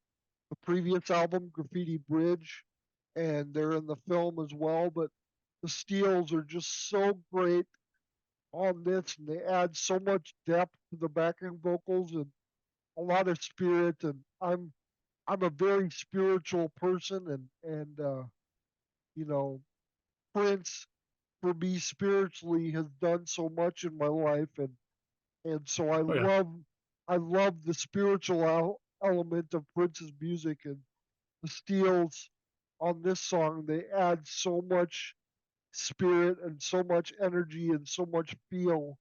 previous album, Graffiti Bridge, and they're in the film as well. But the Steels are just so great on this, and they add so much depth to the backing vocals and a lot of spirit. And I'm a very spiritual person, and you know, Prince for me spiritually has done so much in my life, and so Oh yeah. I love the spiritual element of Prince's music. And the Steels on this song, they add so much spirit and so much energy and so much feel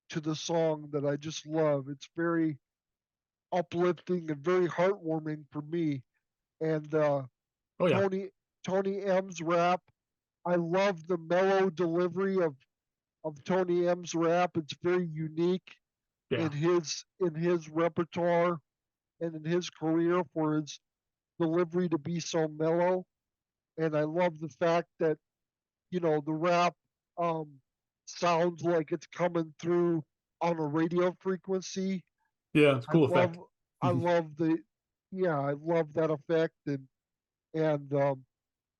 to the song that I just love. It's very uplifting and very heartwarming for me. And Oh yeah. Tony Tony M's rap, I love the mellow delivery of Tony M's rap. It's very unique Yeah. in his repertoire and in his career for his delivery to be so mellow. And I love the fact that the rap um, sounds like it's coming through on a radio frequency. Yeah. It's a I cool love effect. I love the yeah, I love that effect. And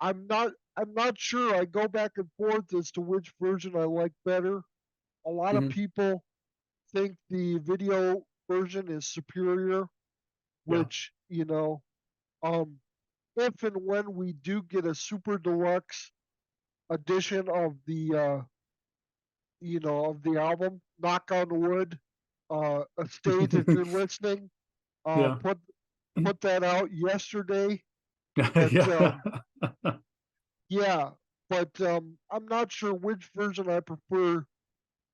I'm not sure. I go back and forth as to which version I like better. A lot of Hmm. people think the video version is superior, Yeah. which, um, if and when we do get a super deluxe edition of the album, knock on wood, Estate, if you're listening, Yeah. put put that out yesterday. But Yeah. yeah, but I'm not sure which version I prefer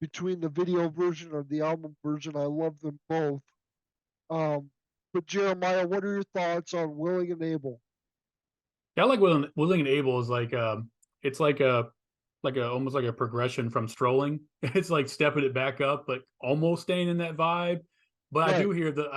between the video version or the album version. I love them both. Um, but Jeremiah, what are your thoughts on Willing and Able? Yeah, I like Willing and Able is like it's like a almost like a progression from Strolling. It's like stepping it back up, but almost staying in that vibe. But Right. I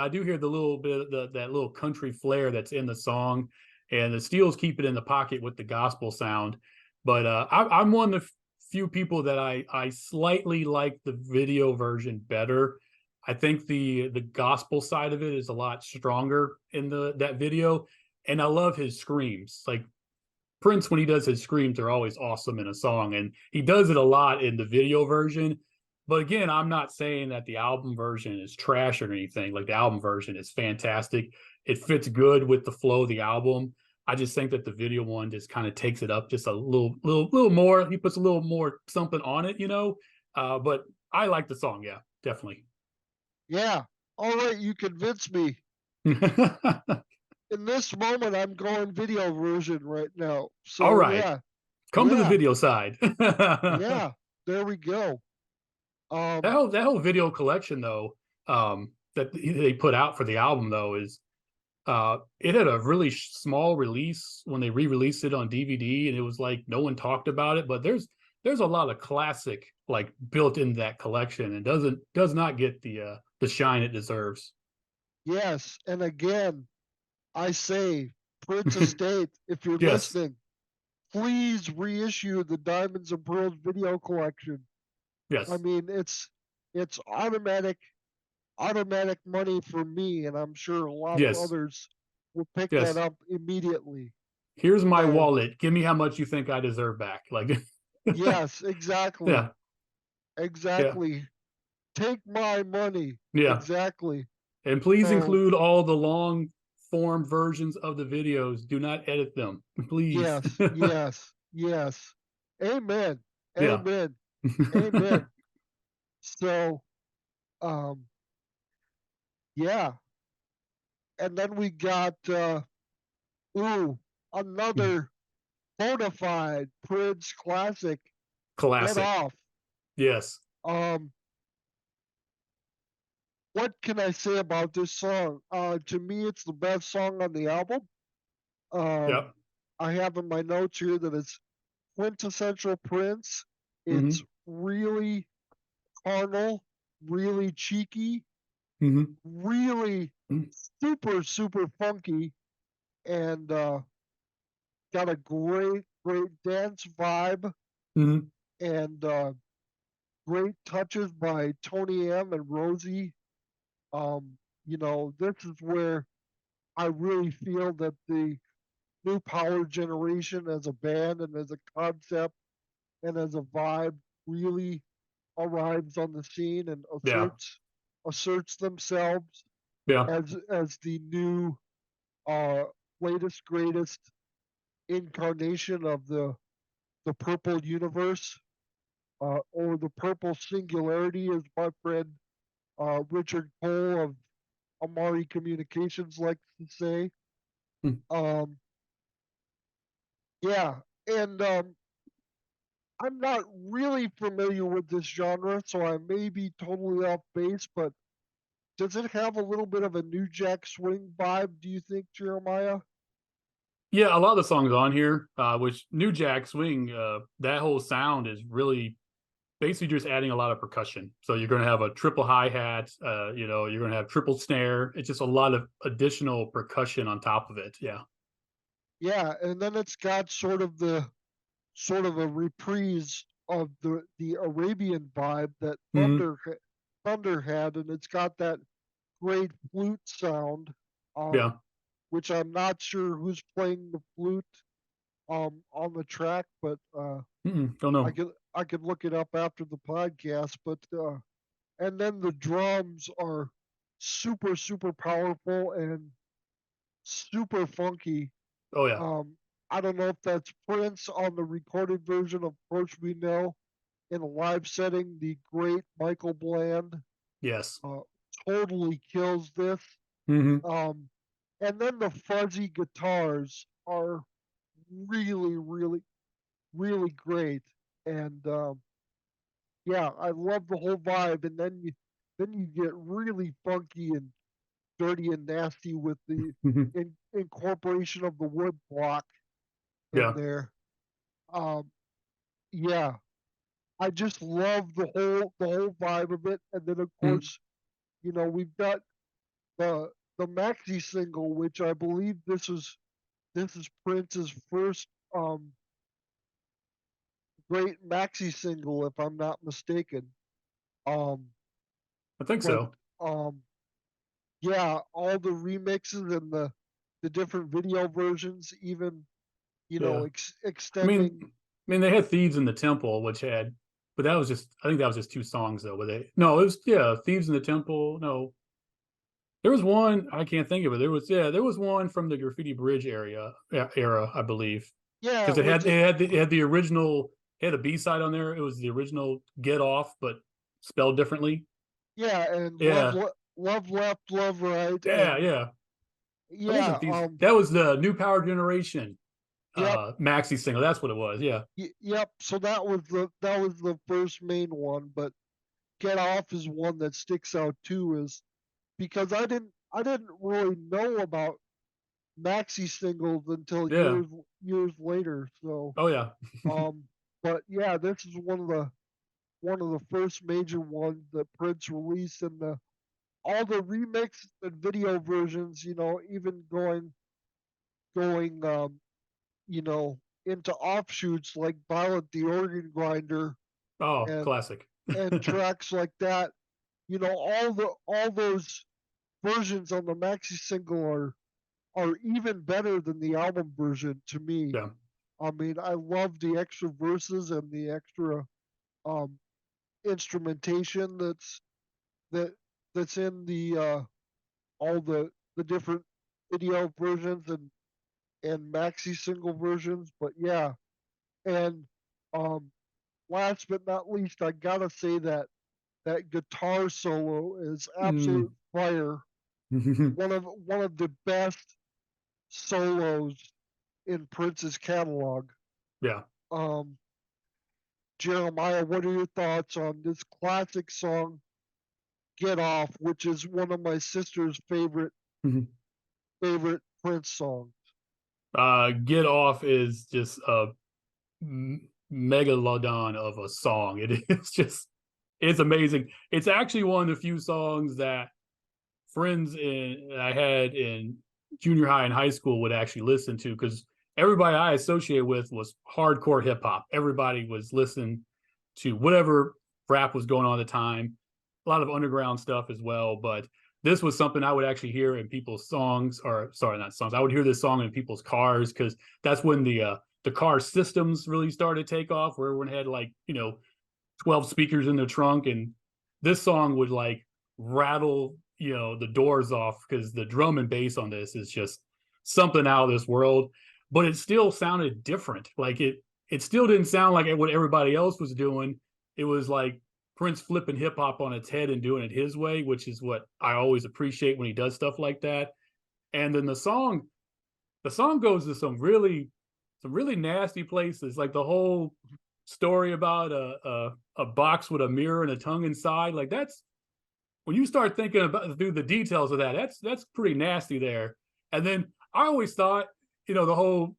do hear the little bit of that little country flair that's in the song, and the Steels keep it in the pocket with the gospel sound. But I'm one of the few people that I slightly like the video version better. I think the gospel side of it is a lot stronger in the that video, and I love his screams. Like Prince, when he does his screams, are always awesome in a song, and he does it a lot in the video version. But again, I'm not saying that the album version is trash or anything. Like the album version is fantastic. It fits good with the flow of the album. I just think that the video one just kind of takes it up just a little more. He puts a little more something on it, you know. But I like the song, yeah, definitely. Yeah. All right, you convinced me. In this moment, I'm going video version right now. All So right, yeah, come to the yeah, video side. yeah. There we go. That Um, whole video collection though, that they put out for the album though is it had a really small release when they re-released it on DVD, and it was like no one talked about it. But there's a lot of classic like built in that collection, and does not get the shine it deserves. yes, and again, I say, Prince Estate, if you're Yes, listening, please reissue the Diamonds and Pearls video collection. I yes, mean, it's automatic money for me, and I'm sure a lot of yes, others will pick that yes. up immediately. Here's my So wallet. Give me how much you think I deserve back. Like, yes, exactly, yeah, yeah, exactly. Take my money. yeah. Exactly. And please So include all the long form versions of the videos. Do not edit them, please. yes, yes, yes. Amen. Yeah. Amen. Amen. So um yeah. And then we got ooh, another bona fide Prince classic, Get Classic. Off. Yes. Um what can I say about this song? To me it's the best song on the album. Um Yep. I have in my notes here that it's quintessential Prince. It's Hmm. really carnal, really cheeky, Hmm. really super funky, and got a great dance vibe, Hmm. and great touches by Tony M and Rosie. This is where I really feel that the new power generation as a band and as a concept and as a vibe really arrives on the scene and Yeah. asserts themselves Yeah. as the new uh latest greatest incarnation of the purple universe, or the purple singularity, as my friend Richard Cole of Amari Communications likes to say. Mm. um yeah, and I'm not really familiar with this genre, so I may be totally off base, but does it have a little bit of a New Jack Swing vibe, do you think, Jeremiah? Yeah. A lot of the songs on here, which New Jack Swing, that whole sound is really basically just adding a lot of percussion. So you're going to have a triple hi hat, you're going to have triple snare. It's just a lot of additional percussion on top of it. Yeah. Yeah, and then it's got sort of a reprise of the Arabian vibe that Hmm. Thunder had, and it's got that great flute sound, Yeah. which I'm not sure who's playing the flute on the track, but Mm-mm, don't know. I could look it up after the podcast. But and then the drums are super powerful and super funky. Oh yeah. Um, I don't know if that's Prince on the recorded version of Course We Know. In a live setting, the great Michael Bland Yes. uh, totally kills this. Hmm. Um, and then the fuzzy guitars are really, really, really great. And yeah, I love the whole vibe. And then you get really funky and dirty and nasty with the incorporation of the wood block in Yeah. there. Um, yeah, I just love the whole vibe of it. And then of Mm. course, we've got the maxi single, which I believe this is Prince's first great maxi single, if I'm not mistaken. Um, I think but so. um, yeah, all the remixes and the different video versions, even Yeah. I mean, extending. they had Thieves in the Temple, which had, but that was just, I think that was just two songs though. But no, it was, yeah, Thieves in the Temple. No, there was one, I can't think of it. There was one from the Graffiti Bridge era, I believe. Yeah, Because it which had, is it had the original, it had a B-side on there. It was the original Get Off, but spelled differently. yeah, and Yeah. love left, love right, Yeah, and yeah. It yeah, wasn't Thieves. That was the New Power Generation yep, maxi single. That's what it was. Yeah. yep. So that was the first main one, but Get Off is one that sticks out too, is because I didn't really know about maxi singles until Yeah. years later. So Oh yeah. um, but yeah, this is one of the first major ones that Prince released, and all the remix and video versions, even going into offshoots like Violet the Organ Grinder Oh, and classic. and tracks like that. All those versions on the maxi single are even better than the album version to me. Yeah. I mean, I love the extra verses and the extra um, instrumentation that that's in the all the different video versions and maxi single versions. But yeah, and um, last but not least, I gotta say that guitar solo is absolute Mm. fire. One of the best solos in Prince's catalog. Yeah. Um, Jeremiah, what are your thoughts on this classic song, "Get Off," which is one of my sister's favorite Prince songs? Get Off is just a megalodon of a song. It is just, it's amazing. It's actually one of the few songs that friends I had in junior high and high school would actually listen to, because everybody I associated with was hardcore hip hop. Everybody was listening to whatever rap was going on at the time, a lot of underground stuff as well. But this was something I would actually hear in people's songs, or sorry, not songs. I would hear this song in people's cars, because that's when the car systems really started to take off, where everyone had like 12 speakers in their trunk, and this song would like rattle the doors off, because the drum and bass on this is just something out of this world. But it still sounded different. Like it still didn't sound like what everybody else was doing. It was like Prince flipping hip hop on its head and doing it his way, which is what I always appreciate when he does stuff like that. And then the song goes to some really nasty places, like the whole story about a box with a mirror and a tongue inside. Like, that's when you start thinking about through the details of that, that's pretty nasty there. And then I always thought, the whole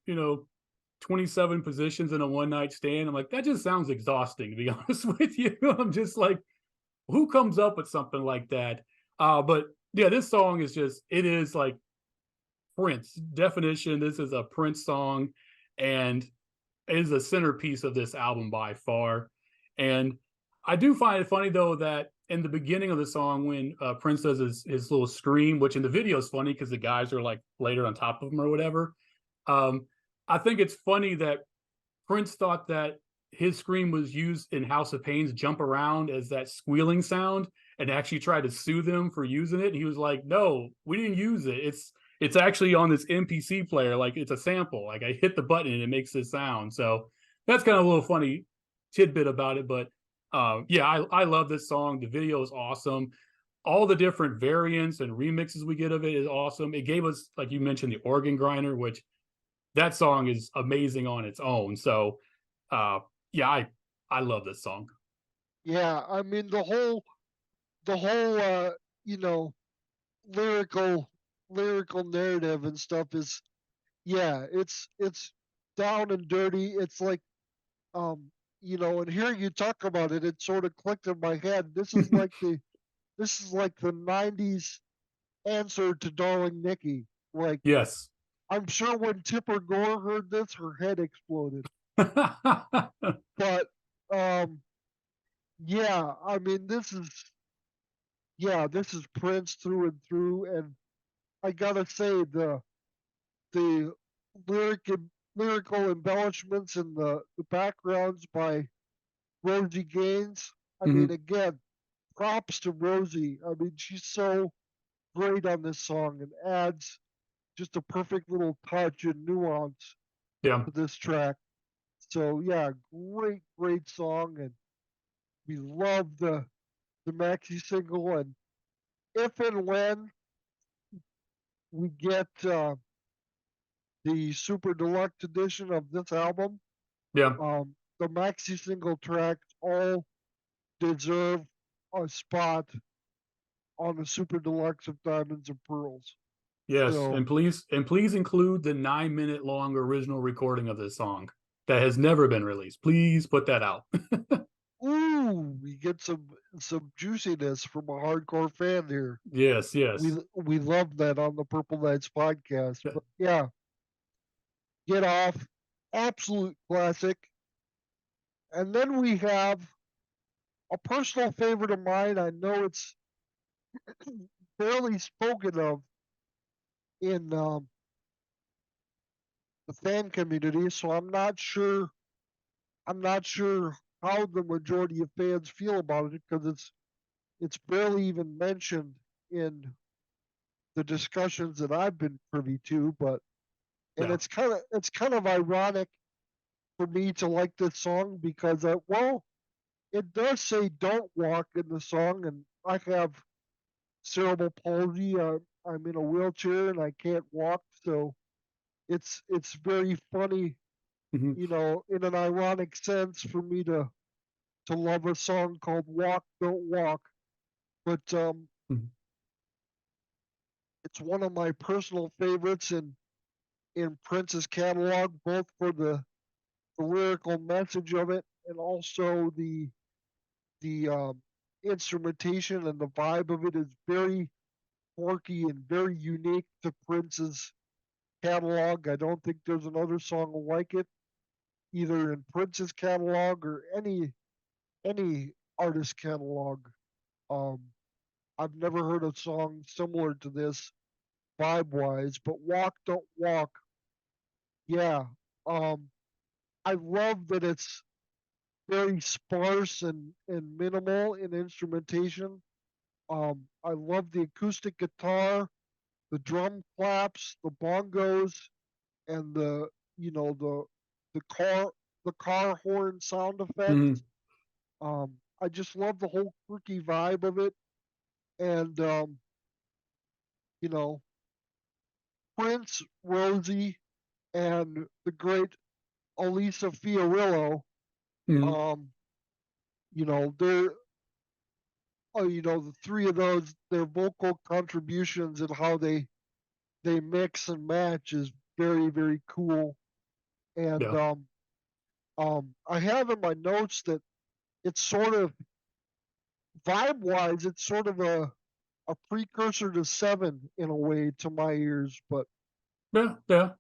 27 positions in a one night stand. I'm like, that just sounds exhausting, to be honest with you. I'm just like, who comes up with something like that? But yeah, this song is it is like Prince definition. This is a Prince song, and it is a centerpiece of this album by far. And I do find it funny though that in the beginning of the song, when Prince does his little scream, which in the video is funny because the guys are like later on top of him or whatever. I think it's funny that Prince thought that his scream was used in House of Pain's Jump Around as that squealing sound, and actually tried to sue them for using it. And he was like, no, we didn't use it. It's actually on this MPC player. Like, it's a sample. Like, I hit the button and it makes this sound. So that's kind of a little funny tidbit about it. But yeah, I love this song. The video is awesome. all the different variants and remixes we get of it is awesome. It gave us, like you mentioned, the organ grinder, which that song is amazing on its own. So, yeah, I love this song. Yeah, I mean the whole you know lyrical lyrical narrative and stuff is, yeah, it's down and dirty. It's like, um and hearing you talk about it, it sort of clicked in my head. This is like the 90s answer to Darling Nikki. Like, Yes. I'm sure when Tipper Gore heard this, her head exploded. But um yeah, I mean, this is Prince through and through. And I gotta say, the lyric lyrical embellishments and the backgrounds by Rosie Gaines. I mean, Mhm. again, props to Rosie. I mean, she's so great on this song and adds just a perfect little touch and nuance Yeah. to this track. So yeah, great song, and we love the maxi single. And if and when we get the super deluxe edition of this album, Yeah. the maxi single tracks all deserve a spot on the super deluxe of Diamonds and Pearls. Yes. So, And please include the 9-minute long original recording of this song that has never been released. Please put that out. ooh, we get some juiciness from a hardcore fan here. Yes, yes. We love that on the Purple Nights podcast. Yeah. But yeah, Get Off, absolute classic. And then we have a personal favorite of mine. I know it's barely spoken of in the fan community, so I'm not sure. I'm not sure how the majority of fans feel about it, because it's barely even mentioned in the discussions that I've been privy to. But and Yeah. it's kind of ironic for me to like this song, because well, it does say "Don't Walk" in the song, and I have cerebral palsy. I'm in a wheelchair and I can't walk, so it's very funny, Mhm. in an ironic sense, for me to love a song called "Walk Don't Walk." But Mhm. it's one of my personal favorites in Prince's catalog, both for the lyrical message of it, and also the instrumentation and the vibe of it is very quirky and very unique to Prince's catalog. I don't think there's another song like it, either in Prince's catalog or any artist catalog. Um, I've never heard a song similar to this vibe wise. But "Walk Don't Walk," yeah. Um, I love that it's very sparse and minimal in instrumentation. I love the acoustic guitar, the drum claps, the bongos, and the the car horn sound effects. Mhm. I just love the whole quirky vibe of it. And you know, Prince, Rosie, and the great Elisa Fiorillo. Mhm. Um, they're the three of those, their vocal contributions and how they mix and match is very, very cool. And Yeah. I have in my notes that it's sort of, vibe wise, it's sort of a precursor to Seven in a way to my ears. But Yeah. Yeah.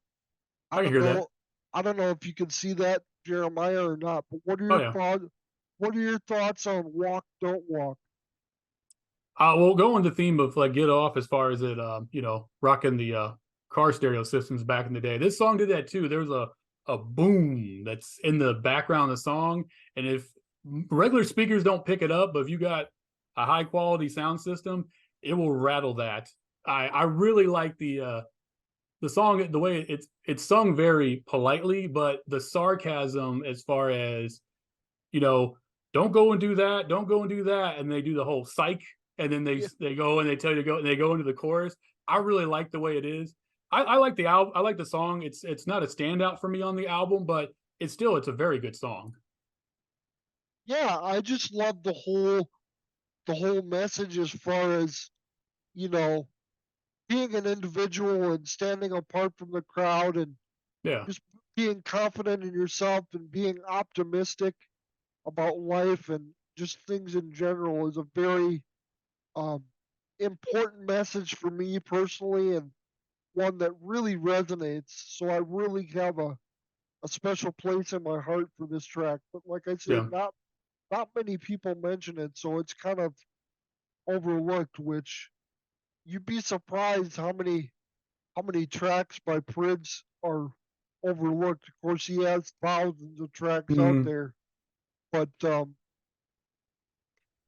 I I can don't hear that. know. I don't know if you can see that, Jeremiah, or not. But what are Oh your yeah. thoughts? What are your thoughts on "Walk Don't Walk"? We'll go on the theme of like Get Off as far as it, rocking the car stereo systems back in the day. This song did that too. There's a boom that's in the background of the song, and if regular speakers don't pick it up, but if you got a high quality sound system, it will rattle that. I really like the song, the way it's sung very politely, but the sarcasm as far as, you know, don't go and do that, don't go and do that, and they do the whole psych and then Yeah. they go and they tell you to go and they go into the chorus. I really like the way it is. I like the album. I like the song. It's not a standout for me on the album, but it's a very good song. Yeah, I just love the whole message as far as, you know, being an individual and standing apart from the crowd and Yeah, just being confident in yourself and being optimistic about life and just things in general is a very um, important message for me personally, and one that really resonates. So I really have a special place in my heart for this track. But like I say, yeah. not many people mention it, so it's kind of overlooked. Which you'd be surprised how many tracks by Prince are overlooked. Of course, he has thousands of tracks out Mhm. there, but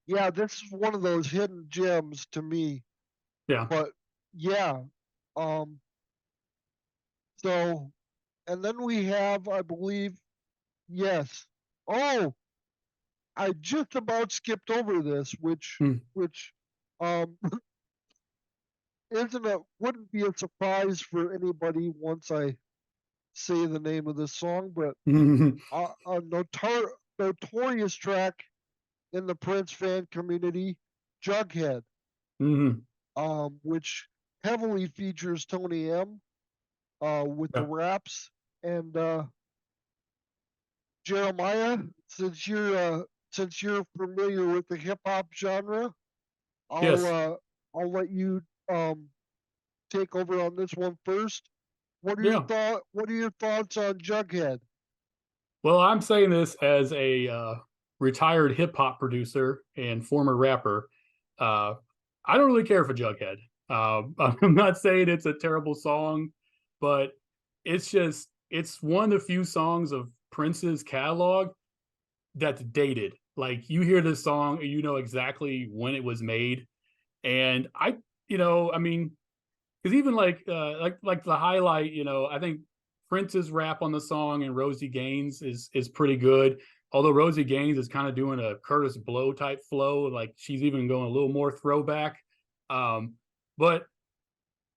yeah, this is one of those hidden gems to me. Yeah. But yeah, um, so and then we have, I believe, yes. Oh, I just about skipped over this, which Mm. which um isn't a wouldn't be a surprise for anybody once I say the name of the song, but Mhm. a notorious track in the Prince fan community, Jughead, Mhm. which heavily features Tony M. With the Yeah. raps. And Jeremiah, since you're familiar with the hip hop genre, I'll Yes. uh, I'll let you um, take over on this one first. Yeah. What are your thoughts on Jughead? Well, I'm saying this as a retired hip hop producer and former rapper. Uh, I don't really care for Jughead. I'm not saying it's a terrible song, but it's one of the few songs of Prince's catalog that's dated. Like you hear this song and you know exactly when it was made. And I mean, because even like the highlight, I think Prince's rap on the song and Rosie Gaines is pretty good. Although Rosie Gaines is kind of doing a Curtis Blow type flow, like she's even going a little more throwback. But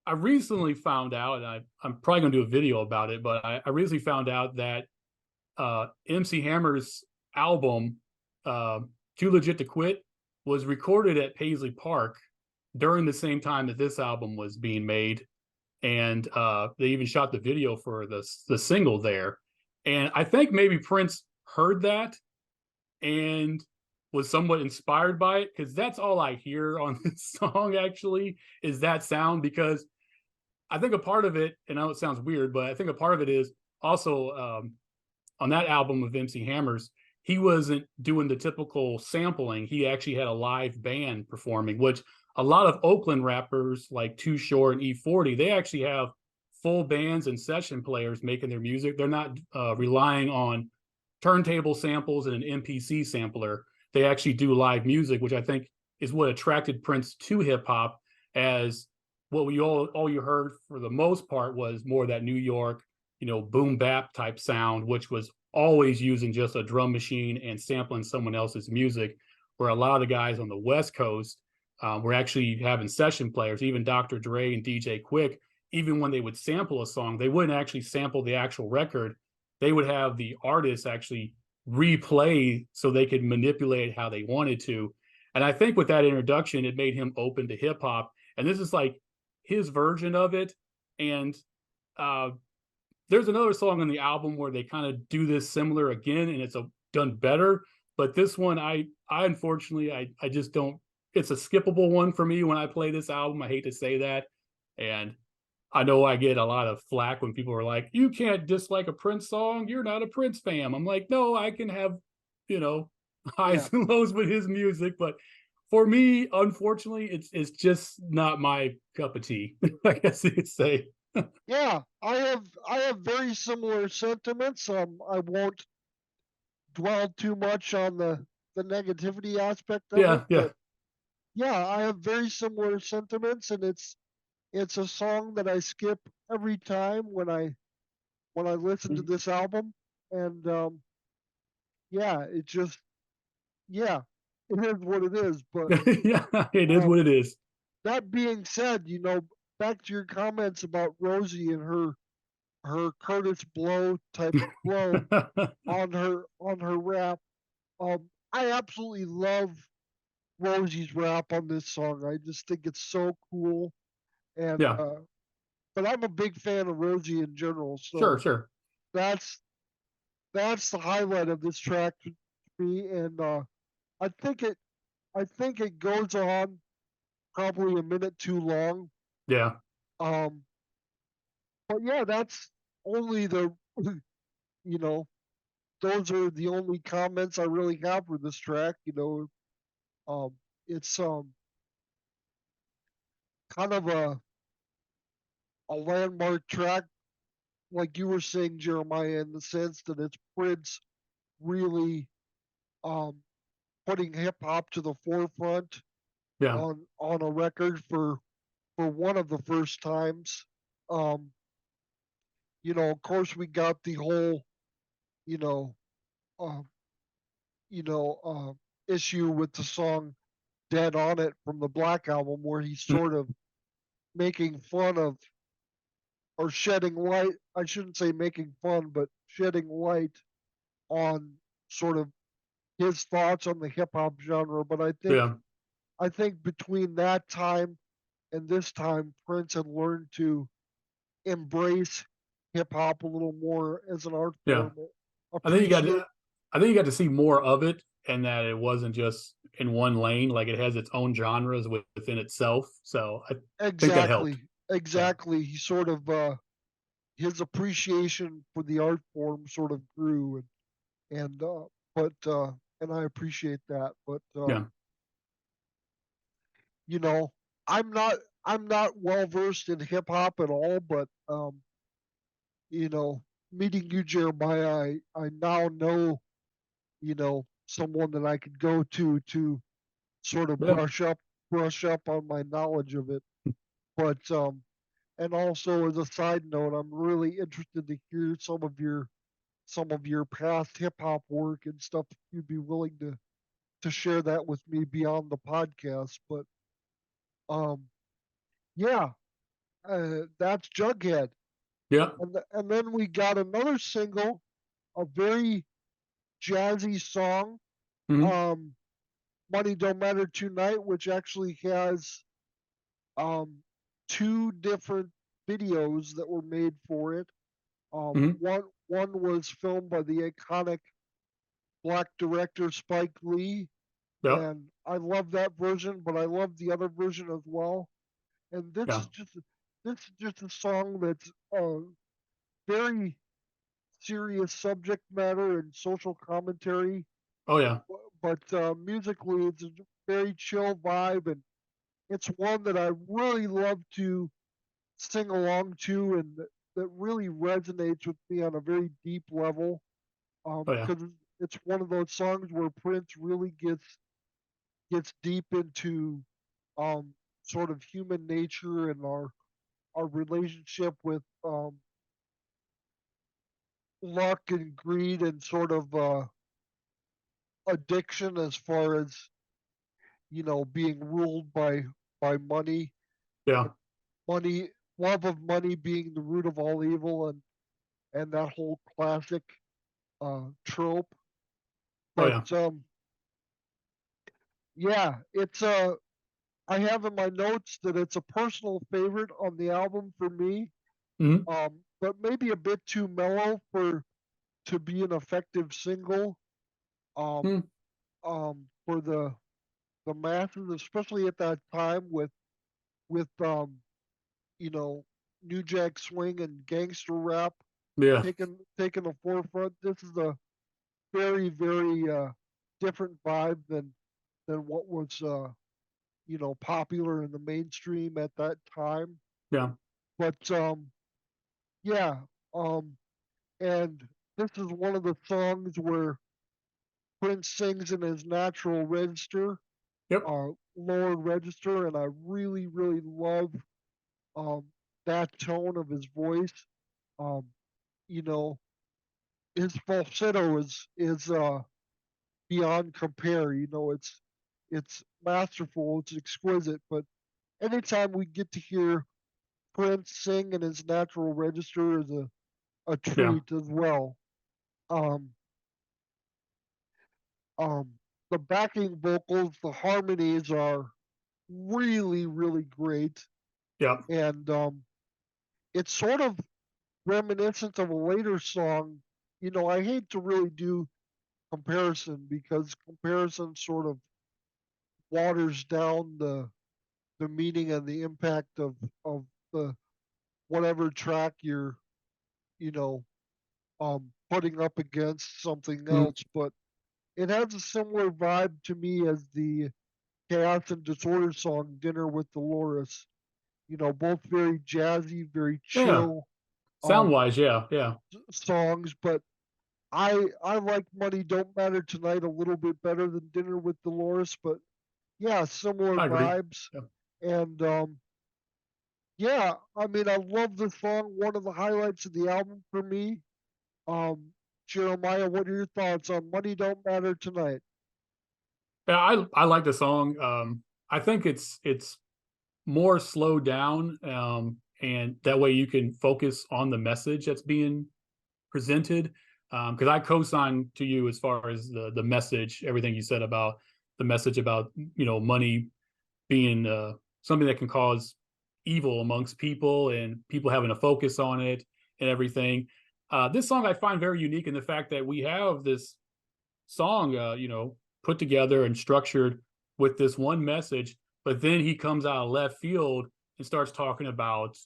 I recently found out, and I'm probably going to do a video about it, but I recently found out that MC Hammer's album, uh, Too Legit to Quit, was recorded at Paisley Park during the same time that this album was being made. And they even shot the video for the single there. And I think maybe Prince heard that and was somewhat inspired by it because that's all I hear on this song actually is that sound because I think a part of it, and I know it sounds weird, but I think a part of it is also on that album of MC Hammer's, he wasn't doing the typical sampling. He actually had a live band performing, which a lot of Oakland rappers like Too Short and E40, they actually have full bands and session players making their music. They're not relying on turntable samples and an MPC sampler. They actually do live music, which I think is what attracted Prince to hip hop. As what we all you heard for the most part was more that New York, boom bap type sound, which was always using just a drum machine and sampling someone else's music. Where a lot of the guys on the West Coast were actually having session players, even Dr. Dre and DJ Quick. Even when they would sample a song, they wouldn't actually sample the actual record. They would have the artists actually replay so they could manipulate how they wanted to. And I think with that introduction, it made him open to hip hop. And this is like his version of it. And uh, there's another song on the album where they kind of do this similar again, and it's done better. But this one, I unfortunately, I just don't. It's a skippable one for me when I play this album. I hate to say that, and I know I get a lot of flack when people are like, "You can't dislike a Prince song. You're not a Prince fan." I'm like, no, I can have, you know, Yeah, highs and lows with his music, but for me, unfortunately, it's just not my cup of tea. I guess you could say. yeah. I have very similar sentiments. I won't dwell too much on the negativity aspect of it, Yeah, yeah. but yeah, I have very similar sentiments, and it's a song that I skip every time when I listen to this album, and yeah, it just yeah. it is what it is. But Yeah, it is um, what it is. that being said, back to your comments about Rosie and her Curtis Blow type of flow on her rap. I absolutely love Rosie's rap on this song. I just think it's so cool, and Yeah, but I'm a big fan of Rosie in general, sure, so sure. that's that's the highlight of this track to me, and I think it I think it goes on probably a minute too long. Yeah, Um, but yeah, that's only the you know those are the only comments I really have for this track. It's kind of a landmark track, like you were saying, Jeremiah, in the sense that it's Prince really um, putting hip hop to the forefront yeah, on a record for one of the first times. Um, of course, we got the whole, you know, uh, you know, uh, issue with the song "Dead on It" from the Black Album, where he's mm, sort of making fun of or shedding light. I shouldn't say making fun, but shedding light on sort of his thoughts on the hip hop genre. But yeah, I think between that time and this time, Prince had learned to embrace hip hop a little more as an art yeah. form. I think you got Appreciate I think you got to see more of it, and that it wasn't just in one lane. Like it has its own genres within itself. So I think that helped. exactly, Yeah, exactly. He sort of his appreciation for the art form sort of grew, and but and I appreciate that. But yeah, you know, I'm not I'm not well versed in hip hop at all, but you know, meeting you, Jeremiah, I now know, someone that I could go to sort of yeah, brush up on my knowledge of it. But and also as a side note, I'm really interested to hear some of your past hip hop work and stuff. If you'd be willing to share that with me beyond the podcast. But um, yeah, that's Jughead. yeah. And then we got another single, a very jazzy song, Hmm. um, "Money Don't Matter Tonight," which actually has um, two different videos that were made for it. Hmm. One was filmed by the iconic black director Spike Lee, Yep. and I love that version, but I love the other version as well. And Yeah. this is just a song that's very serious subject matter and social commentary, Oh yeah. but musically it's a very chill vibe, and it's one that I really love to sing along to, and that really resonates with me on a very deep level. Oh yeah. Because it's one of those songs where Prince really gets deep into um, sort of human nature and our relationship with luck and greed and sort of addiction, as far as being ruled by money, Yeah. money, love of money being the root of all evil, and that whole classic trope. Oh But yeah. yeah, it's I have in my notes that it's a personal favorite on the album for me, Hmm. but maybe a bit too mellow for to be an effective single um, Hmm. for the masses, especially at that time with you know New Jack Swing and gangster rap Yeah. taking the forefront. This is a very different vibe than what was popular in the mainstream at that time. Yeah. But yeah, um, and this is one of the songs where Prince sings in his natural register, Yep. lower register, and I really love um, that tone of his voice. Um, you know, his falsetto is beyond compare. It's masterful, it's exquisite. But anytime we get to hear Prince sing in his natural register is a Yeah. treat as well. Um, um, the backing vocals, the harmonies are really, really great, Yeah. and it's sort of reminiscent of a later song. You know, I hate to really do comparison because comparison sort of waters down the meaning and the impact of the whatever track you're you know putting up against something Mm. else. But it has a similar vibe to me as the Chaos and Disorder song "Dinner with Dolores." You know, both very jazzy, very Yeah. chill Sound um, wise, yeah. Yeah. songs. But I like "Money Don't Matter Tonight" a little bit better than "Dinner with Dolores." But yeah, similar I agree. vibes. Yeah. And yeah, I mean, I love the song. One of the highlights of the album for me. Um, Jeremiah, what are your thoughts on "Money Don't Matter Tonight"? Yeah, I like the song. I think it's more slowed down, and that way you can focus on the message that's being presented. Because I co-sign to you as far as the message, everything you said about the message about money being something that can cause evil amongst people and people having to focus on it and everything. This song I find very unique in the fact that we have this song, put together and structured with this one message, but then he comes out of left field and starts talking about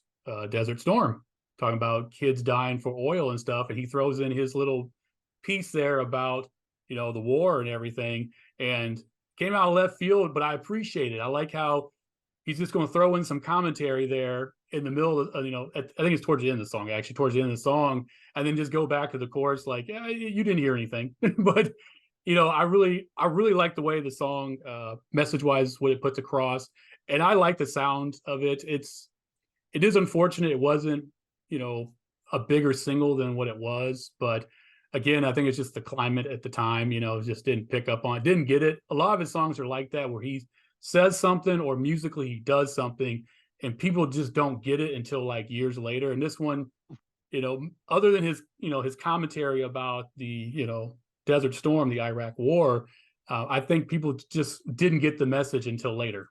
Desert Storm, talking about kids dying for oil and stuff, and he throws in his little piece there about the war and everything, and came out of left field, but I appreciate it. I like how he's just going to throw in some commentary there in the middle of I think it's towards the end of the song, actually towards the end of the song, and then just go back to the chorus like, yeah, you didn't hear anything. But I really like the way the song, message wise, what it puts across, and I like the sound of it. It is unfortunate it wasn't you know a bigger single than what it was, but again, I think it's just the climate at the time. Just didn't pick up on it, didn't get it. A lot of his songs are like that, where he says something or musically he does something, and people just don't get it until like years later. And this one, other than his commentary about the Desert Storm, the Iraq War, I think people just didn't get the message until later.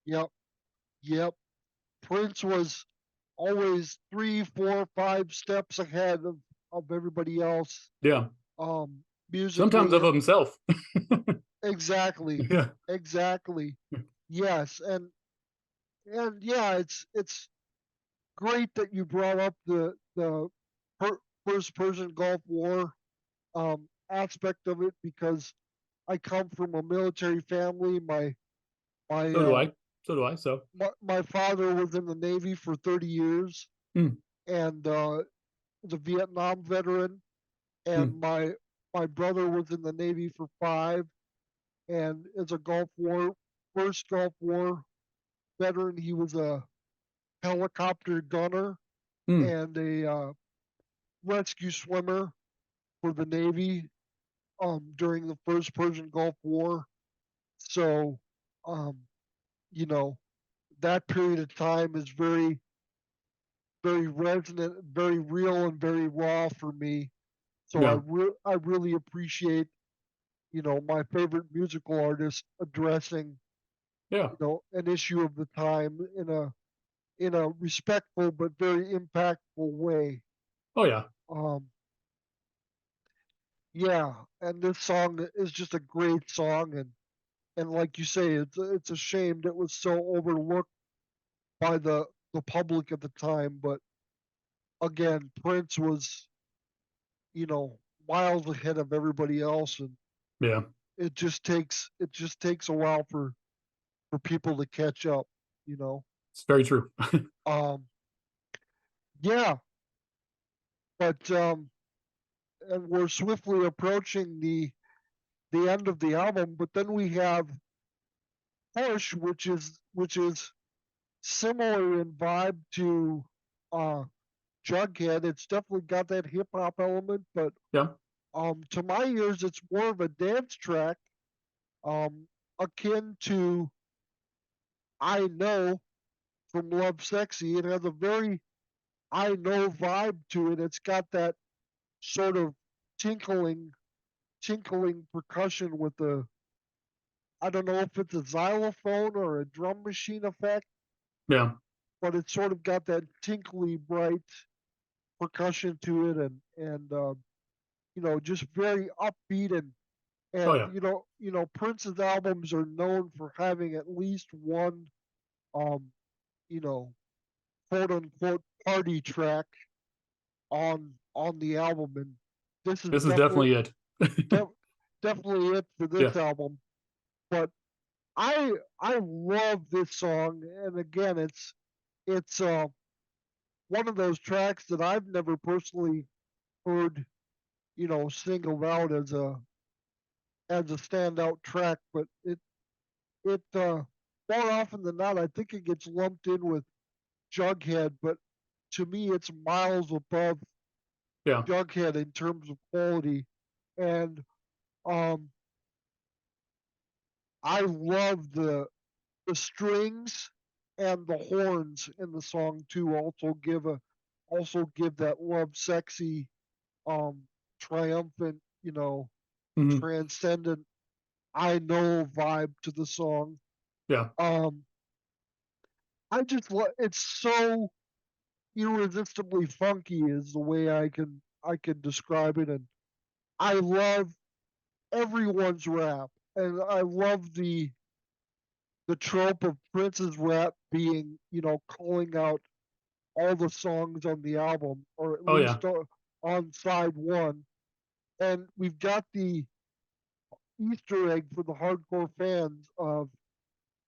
Yep, yep. Prince was always 3, 4, 5 steps ahead of everybody else. Yeah, Um, sometimes musically, of himself. exactly, Yeah, exactly. Yes, and yeah, it's great that you brought up the first Persian Gulf War aspect of it because I come from a military family. My so do I. So do I. So, my father was in the Navy for 30 years mm, and was a Vietnam veteran, and mm, my brother was in the Navy for 5 and is a first Gulf War veteran. He was a helicopter gunner mm, and a rescue swimmer for the Navy during the first Persian Gulf War. So, um, you know, that period of time is very, very resonant, very real, and very raw for me. So yeah, I really appreciate my favorite musical artist addressing yeah. an issue of the time in a respectful but very impactful way. Oh yeah, Um, yeah, and this song is just a great song, and like you say, it's a shame that it was so overlooked by the public at the time. But again, Prince was miles ahead of everybody else, and yeah. it just takes a while for people to catch up. You know, It's very true. um, yeah, but and we're swiftly approaching the end of the album. But then we have Push, which is similar in vibe to uh, Jughead. It's definitely got that hip hop element, but Yeah. to my ears, it's more of a dance track. Um, akin to I Know from Love Sexy. It has a very I Know vibe to it. It's got that sort of tinkling percussion with the, I don't know if it's a xylophone or a drum machine effect, Yeah. but it's sort of got that tinkly, bright percussion to it, and just very upbeat Oh and yeah. Prince's albums are known for having at least one, um, you know, quote unquote party track on the album, and this is This is definitely it. def, definitely it for Yeah. this album. But I love this song, and again, it's one of those tracks that I've never personally heard, singled out as a standout track, but it more often than not, I think it gets lumped in with Jughead, but to me, it's miles above Yeah. Jughead in terms of quality, and um, I love the strings and the horns in the song too. Also give that love sexy, um, triumphant, Hmm. transcendent I Know vibe to the song. Yeah. Um, I just it's so irresistibly funky is the way I can describe it, and I love everyone's rap, and I love the trope of Prince's rap being, calling out all the songs on the album, or at Oh yeah. least on side one, and we've got the Easter egg for the hardcore fans of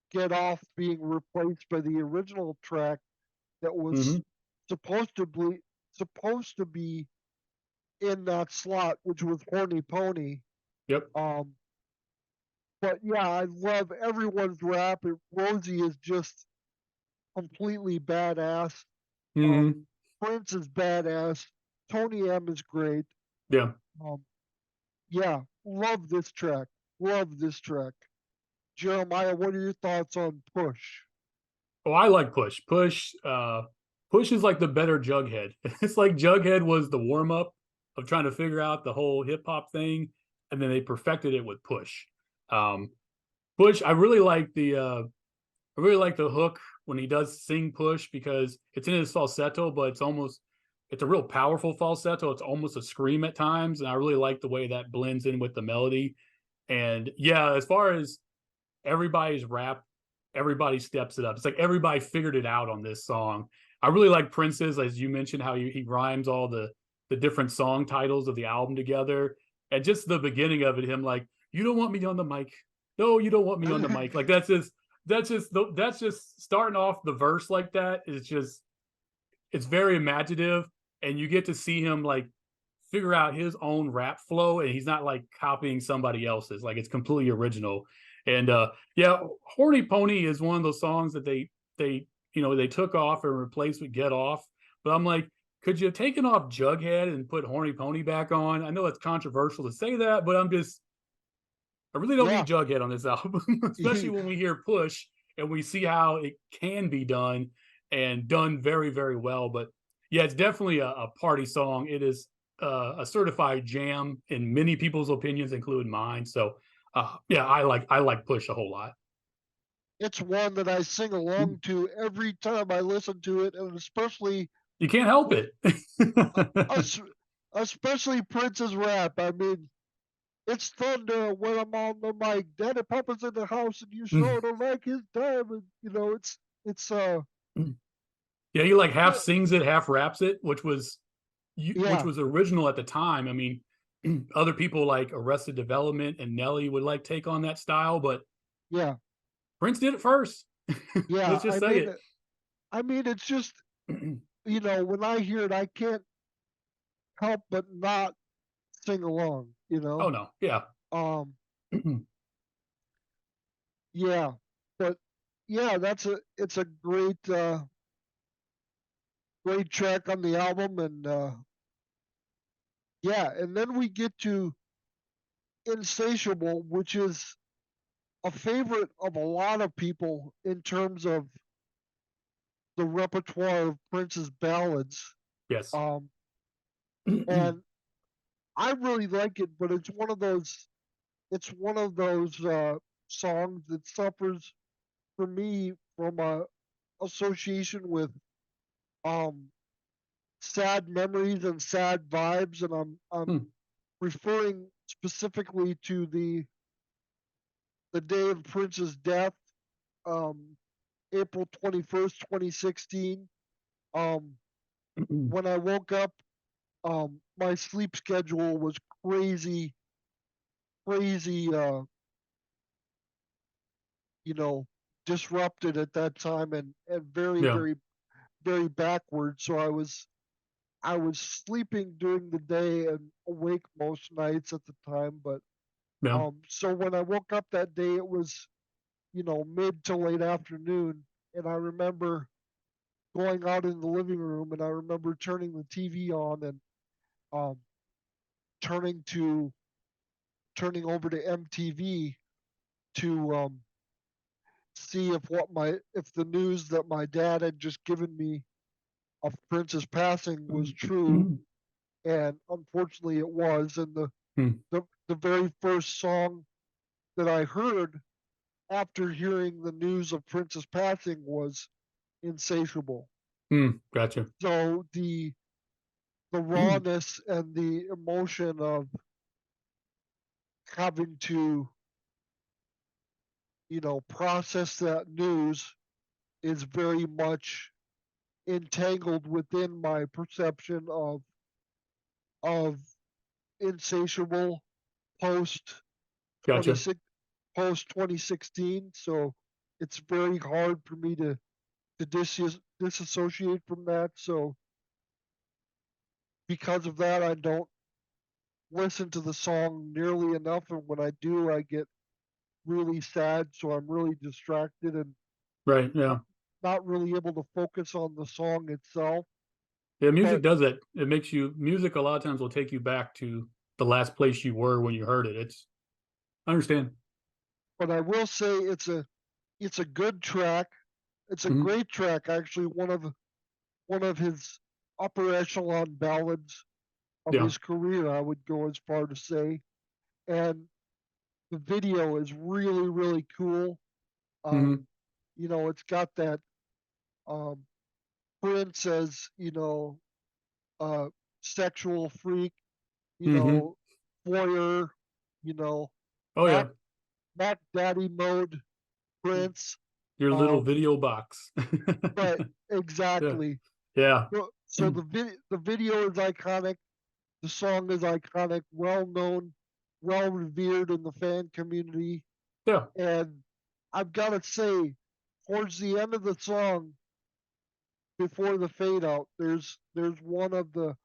Get Off being replaced by the original track that was Hmm. supposed to be in that slot, which was Horny Pony. Yep. Um, but yeah, I love everyone's rap. Rosie is just completely badass. Hmm. Um, Prince is badass. Tony M is great. Yeah. Um, yeah, love this track. Love this track. Jeremiah, what are your thoughts on Push? Oh, I like Push. Push is like the better Jughead. It's like Jughead was the warm up of trying to figure out the whole hip hop thing, and then they perfected it with Push. Um, Push, I really like the hook when he does sing Push because it's in his falsetto, but it's a real powerful falsetto. It's almost a scream at times, and I really like the way that blends in with the melody. And yeah, as far as everybody's rap, everybody steps it up. It's like everybody figured it out on this song. I really like Prince's, as you mentioned, how he rhymes all the different song titles of the album together, and just the beginning of it, him like, "You don't want me on the mic, no, you don't want me on the mic." Like that's just starting off the verse like that is just it's very imaginative, and you get to see him like figure out his own rap flow, and he's not like copying somebody else's. Like it's completely original. And yeah, Horny Pony is one of those songs that they took off and replaced with Get Off. But I'm like, could you have taken off Jughead and put Horny Pony back on? I know it's controversial to say that, but I really don't Yeah. need Jughead on this album, especially when we hear Push and we see how it can be done and done very, very well. But yeah, it's definitely a party song. It is a certified jam in many people's opinions, including mine. So yeah, I like Push a whole lot. It's one that I sing along to every time I listen to it, and especially You can't help it. us, especially Prince's rap. I mean, it's thunder when I'm on the mic. Daddy Papa's in the house, and you sure don't like his diamond. It's Yeah, he like half yeah, sings it, half raps it, which yeah, was original at the time. I mean, other people like Arrested Development and Nelly would like take on that style, but yeah, Prince did it first. yeah. Let's just say it. It's just when I hear it, I can't help but not sing along. Oh no, yeah. Um, yeah, but yeah, it's a great track on the album, and yeah, and then we get to Insatiable, which is a favorite of a lot of people in terms of the repertoire of Prince's ballads. Yes. And I really like it, but it's one of those songs that suffers for me from a association with um sad memories and sad vibes, and I'm Hmm. referring specifically to the day of Prince's death, um, April 21st, 2016. Um, when I woke up, my sleep schedule was crazy, crazy, you know, disrupted at that time, and very, Yeah. very, very backward. So I was sleeping during the day and awake most nights at the time. But Yeah. so when I woke up that day, it was, mid to late afternoon, and I remember going out in the living room, and I remember turning the TV on and um, turning to turning over to MTV to see if the news that my dad had just given me of Prince's passing was true, and unfortunately it was. And the very first song that I heard after hearing the news of Prince's passing was Insatiable. Gotcha. So the rawness and the emotion of having to, process that news is very much entangled within my perception of Insatiable post Gotcha. 26 post 2016. So it's very hard for me to disassociate from that. So because of that, I don't listen to the song nearly enough, and when I do, I get really sad. So I'm really distracted and Right. not, Yeah. not really able to focus on the song itself. Yeah. Music But does that. It makes you, music a lot of times will take you back to the last place you were when you heard it. I understand. I will say it's a good track. It's a Mhm. great track, actually. One of his upper echelon ballads of Yeah. his career, I would go as far to say. And the video is really, really cool. Hmm. It's got that um, Prince as, uh, sexual freak, Hmm. voyeur, you know, Oh Mac yeah. Mac Daddy mode Prince. Your little Um, video box. but Yeah. exactly. Yeah. So the video is iconic. The song is iconic, well known, well revered in the fan community. Yeah. And I've got to say, towards the end of the song, before the fade out, there's one of the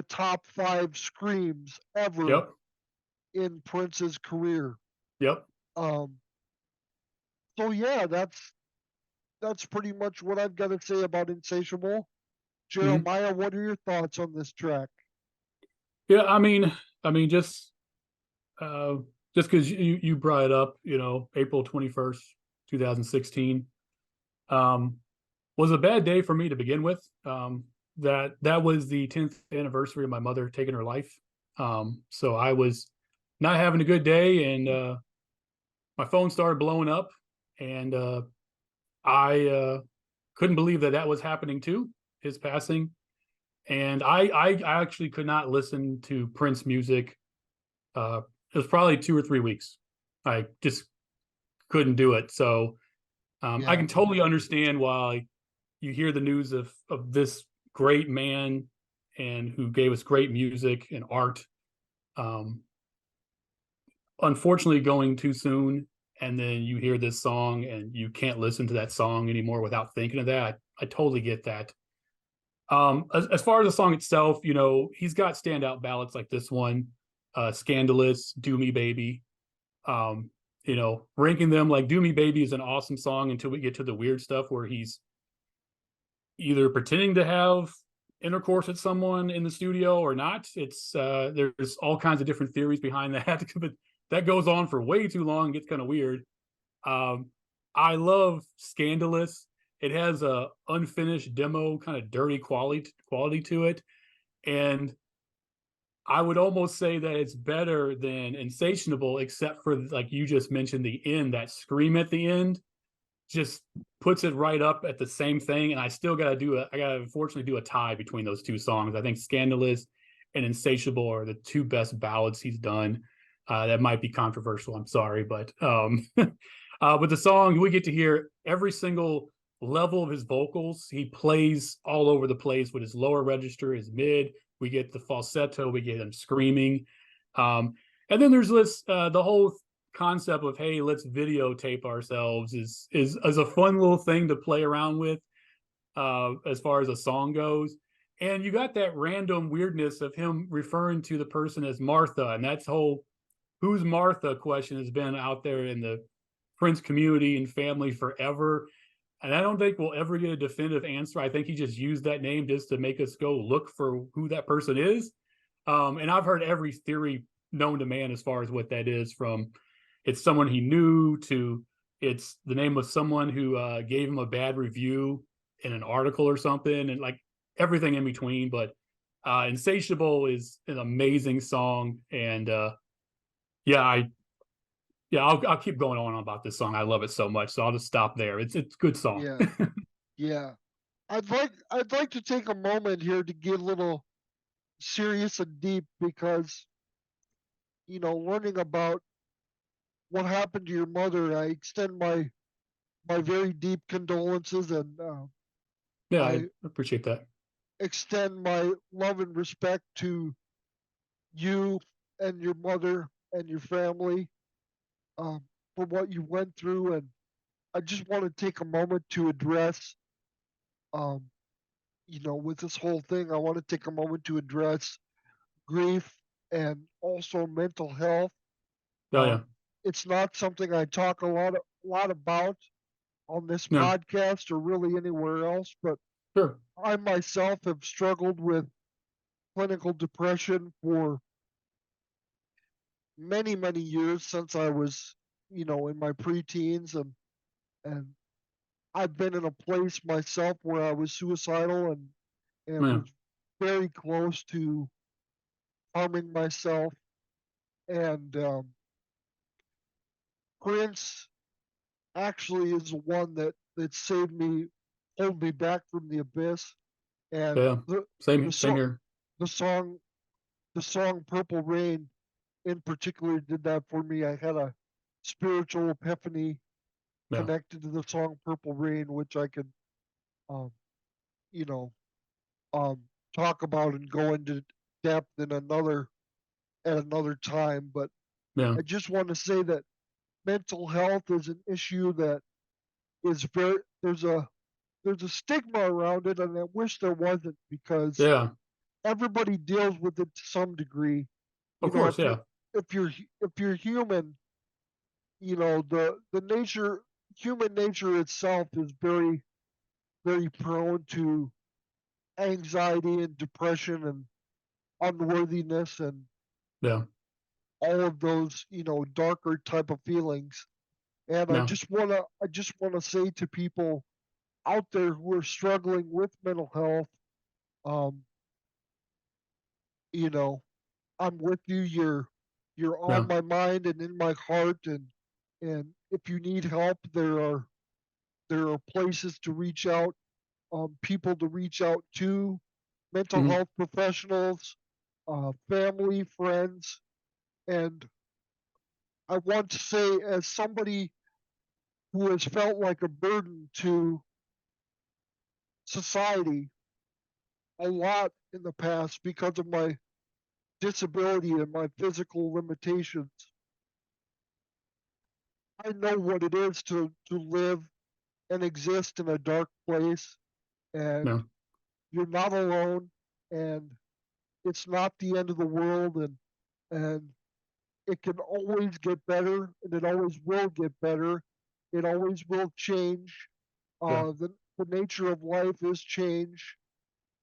top 5 screams ever Yep. in Prince's career. Yep. Um, so yeah, that's pretty much what I've got to say about Insatiable. Mhm. Jeremiah, what are your thoughts on this track? Yeah. I mean, uh, just because you brought it up, April 21st, 2016, um, was a bad day for me to begin with. That was the 10th anniversary of my mother taking her life. So I was not having a good day, and my phone started blowing up, and I couldn't believe that was happening too, his passing. And I actually could not listen to Prince music. It was probably 2 or 3 weeks. I just couldn't do it. So I Yeah, can totally understand why you hear the news of this great man and who gave us great music and art. Um, Unfortunately, going too soon, and then you hear this song and you can't listen to that song anymore without thinking of that. I totally get that. As far as the song itself, he's got standout ballads like this one, "Scandalous," "Do Me Baby." Um, ranking them, like "Do Me Baby" is an awesome song until we get to the weird stuff where he's either pretending to have intercourse with someone in the studio or not. It's there's all kinds of different theories behind that, but that goes on for way too long, gets kind of weird. I love Scandalous. It has a unfinished demo, kind of dirty quality to it, and I would almost say that it's better than Insatiable, except for like you just mentioned, the end, that scream at the end, just puts it right up at the same thing. And I still I gotta unfortunately do a tie between those two songs. I think Scandalous and Insatiable are the two best ballads he's done. That might be controversial, I'm sorry, but but the song, we get to hear every single level of his vocals. He plays all over the place with his lower register, his mid. We get the falsetto, we get him screaming. And then there's this the whole concept of, hey, let's videotape ourselves is a fun little thing to play around with as far as a song goes. And you got that random weirdness of him referring to the person as Martha, and that's whole who's Martha question has been out there in the Prince community and family forever. And I don't think we'll ever get a definitive answer. I think he just used that name just to make us go look for who that person is. And I've heard every theory known to man as far as what that is, from it's someone he knew to it's the name of someone who gave him a bad review in an article or something, and like everything in between. But Insatiable is an amazing song. And yeah, I'll keep going on about this song. I love it so much, so I'll just stop there. It's a good song. Yeah, yeah. I'd like to take a moment here to get a little serious and deep, because learning about what happened to your mother, I extend my very deep condolences, and Yeah, I I appreciate that. extend my love and respect to you and your mother and your family, for what you went through. And I just want to take a moment to address, um, with this whole thing, I want to take a moment to address grief and also mental health. Oh yeah, Um, it's not something I talk a lot about on this no, podcast or really anywhere else, but sure, I myself have struggled with clinical depression for many, many years, since I was, in my preteens, and I've been in a place myself where I was suicidal, and yeah, was very close to harming myself. And Prince actually is the one that saved me, pulled me back from the abyss. And yeah. the Same song here. the song the song Purple Rain in particular did that for me. I had a spiritual epiphany Yeah, connected to the song Purple Rain, which I could, um, you know, um, talk about and go into depth in another time. But yeah, I just want to say that mental health is an issue that is very there's a stigma around it, and I wish there wasn't, because yeah. everybody deals with it to some degree. Of You know, course, yeah, if you're human, the human nature itself is very, very prone to anxiety and depression and unworthiness and yeah, all of those, darker type of feelings. And yeah, I just wanna say to people out there who are struggling with mental health, um, you know, I'm with you. You're yeah. on my mind and in my heart, and if you need help, there are places to reach out, people to reach out to, mental Hmm. health professionals, family, friends. And I want to say, as somebody who has felt like a burden to society a lot in the past because of my disability and my physical limitations, I know what it is to live and exist in a dark place. And Yeah, you're not alone, and it's not the end of the world. And it can always get better, and it always will get better. It always will change. yeah, The nature of life is change,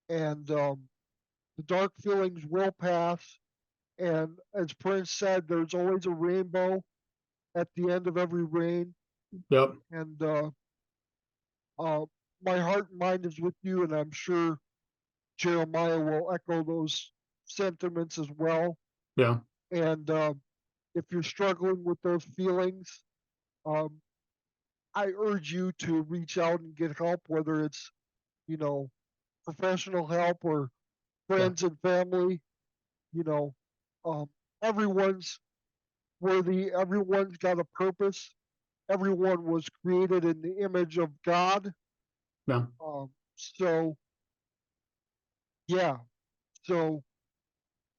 and the dark feelings will pass. And as Prince said, there's always a rainbow at the end of every rain. Yep. And uh, my heart and mind is with you, and I'm sure Jeremiah will echo those sentiments as well. Yeah. And if you're struggling with those feelings, um, I urge you to reach out and get help, whether it's, you know, professional help or Yeah. friends and family. You know, um, everyone's worthy, everyone's got a purpose, everyone was created in the image of God. Yeah. So, yeah, so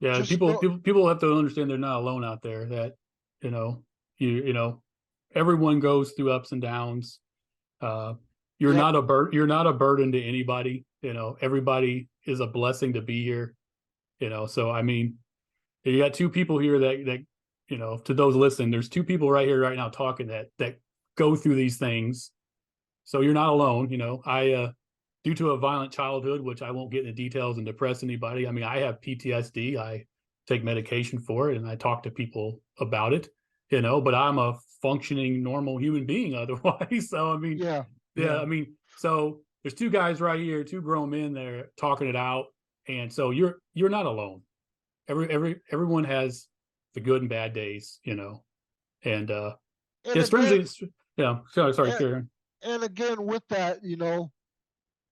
Yeah. just People, know, people, people have to understand they're not alone out there. That you know, you know, everyone goes through ups and downs. Uh, yep, you're not a burden to anybody. You know, everybody is a blessing to be here. You know, so I mean, you got two people here that you know, to those listening, there's two people right here right now talking that go through these things. So you're not alone. You know, I due to a violent childhood, which I won't get into details and depress anybody. I mean, I have PTSD. I take medication for it, and I talk to people about it. You know, but I'm a functioning normal human being otherwise. So I mean, yeah, yeah, yeah, I mean, so there's two guys right here, two grown men there talking it out, and so you're not alone. Everyone has the good and bad days, you know, and and yeah, again, yeah. Sorry, and, Karen. and again with that,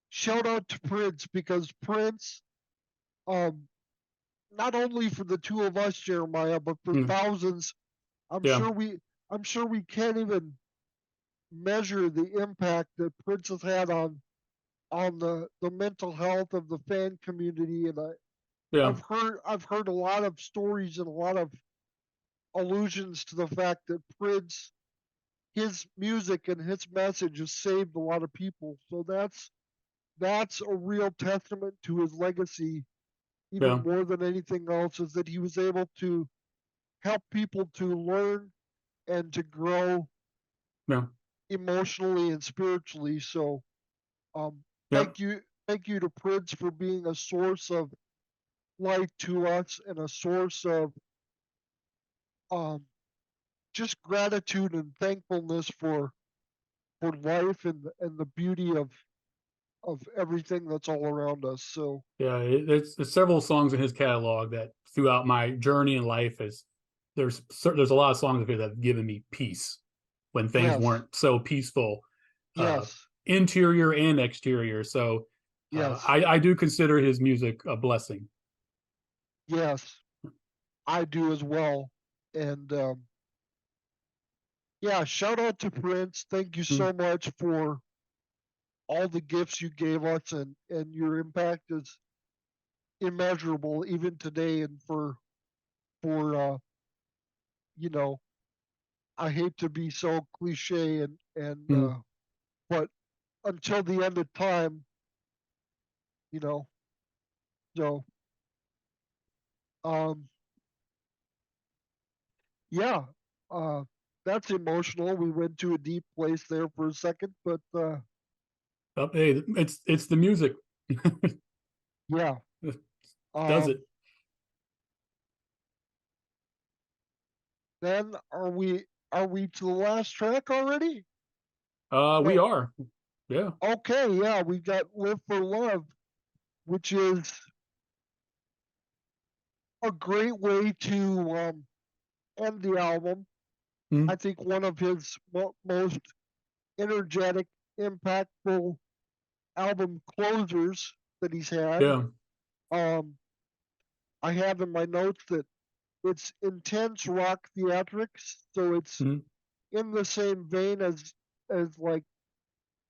shout out to Prince because Prince, um, not only for the two of us, Jeremiah, but for Mm, thousands, I'm yeah, sure we, I'm sure we can't even measure the impact that Prince has had on the mental health of the fan community. And yeah, I've heard a lot of stories and a lot of allusions to the fact that Prince, his music and his message has saved a lot of people. So that's a real testament to his legacy, even yeah, more than anything else, is that he was able to help people to learn and to grow yeah, emotionally and spiritually. So um, yeah, thank you to Prince for being a source of light to us and a source of um, just gratitude and thankfulness for life and the beauty of everything that's all around us. So yeah. There's several songs in his catalog that throughout my journey in life is there's a lot of songs of his that have given me peace when things yes, weren't so peaceful, uh, yes, interior and exterior. So yes, I do consider his music a blessing. yes, I do as well. And yeah, shout out to Prince. Thank you Mm, so much for all the gifts you gave us, and your impact is immeasurable even today. And for you know, I hate to be so cliche and mm, but until the end of time, you know, so um yeah, uh that's emotional. We went to a deep place there for a second, but hey, it's the music. yeah. Does it? Um then are we to the last track already? We No. are. Yeah. Okay, yeah, we got Live for Love, which is a great way to end the album. Mm, I think one of his most energetic, impactful album closers that he's had. yeah. Um, I have in my notes that it's intense rock theatrics, so it's Mm, in the same vein as like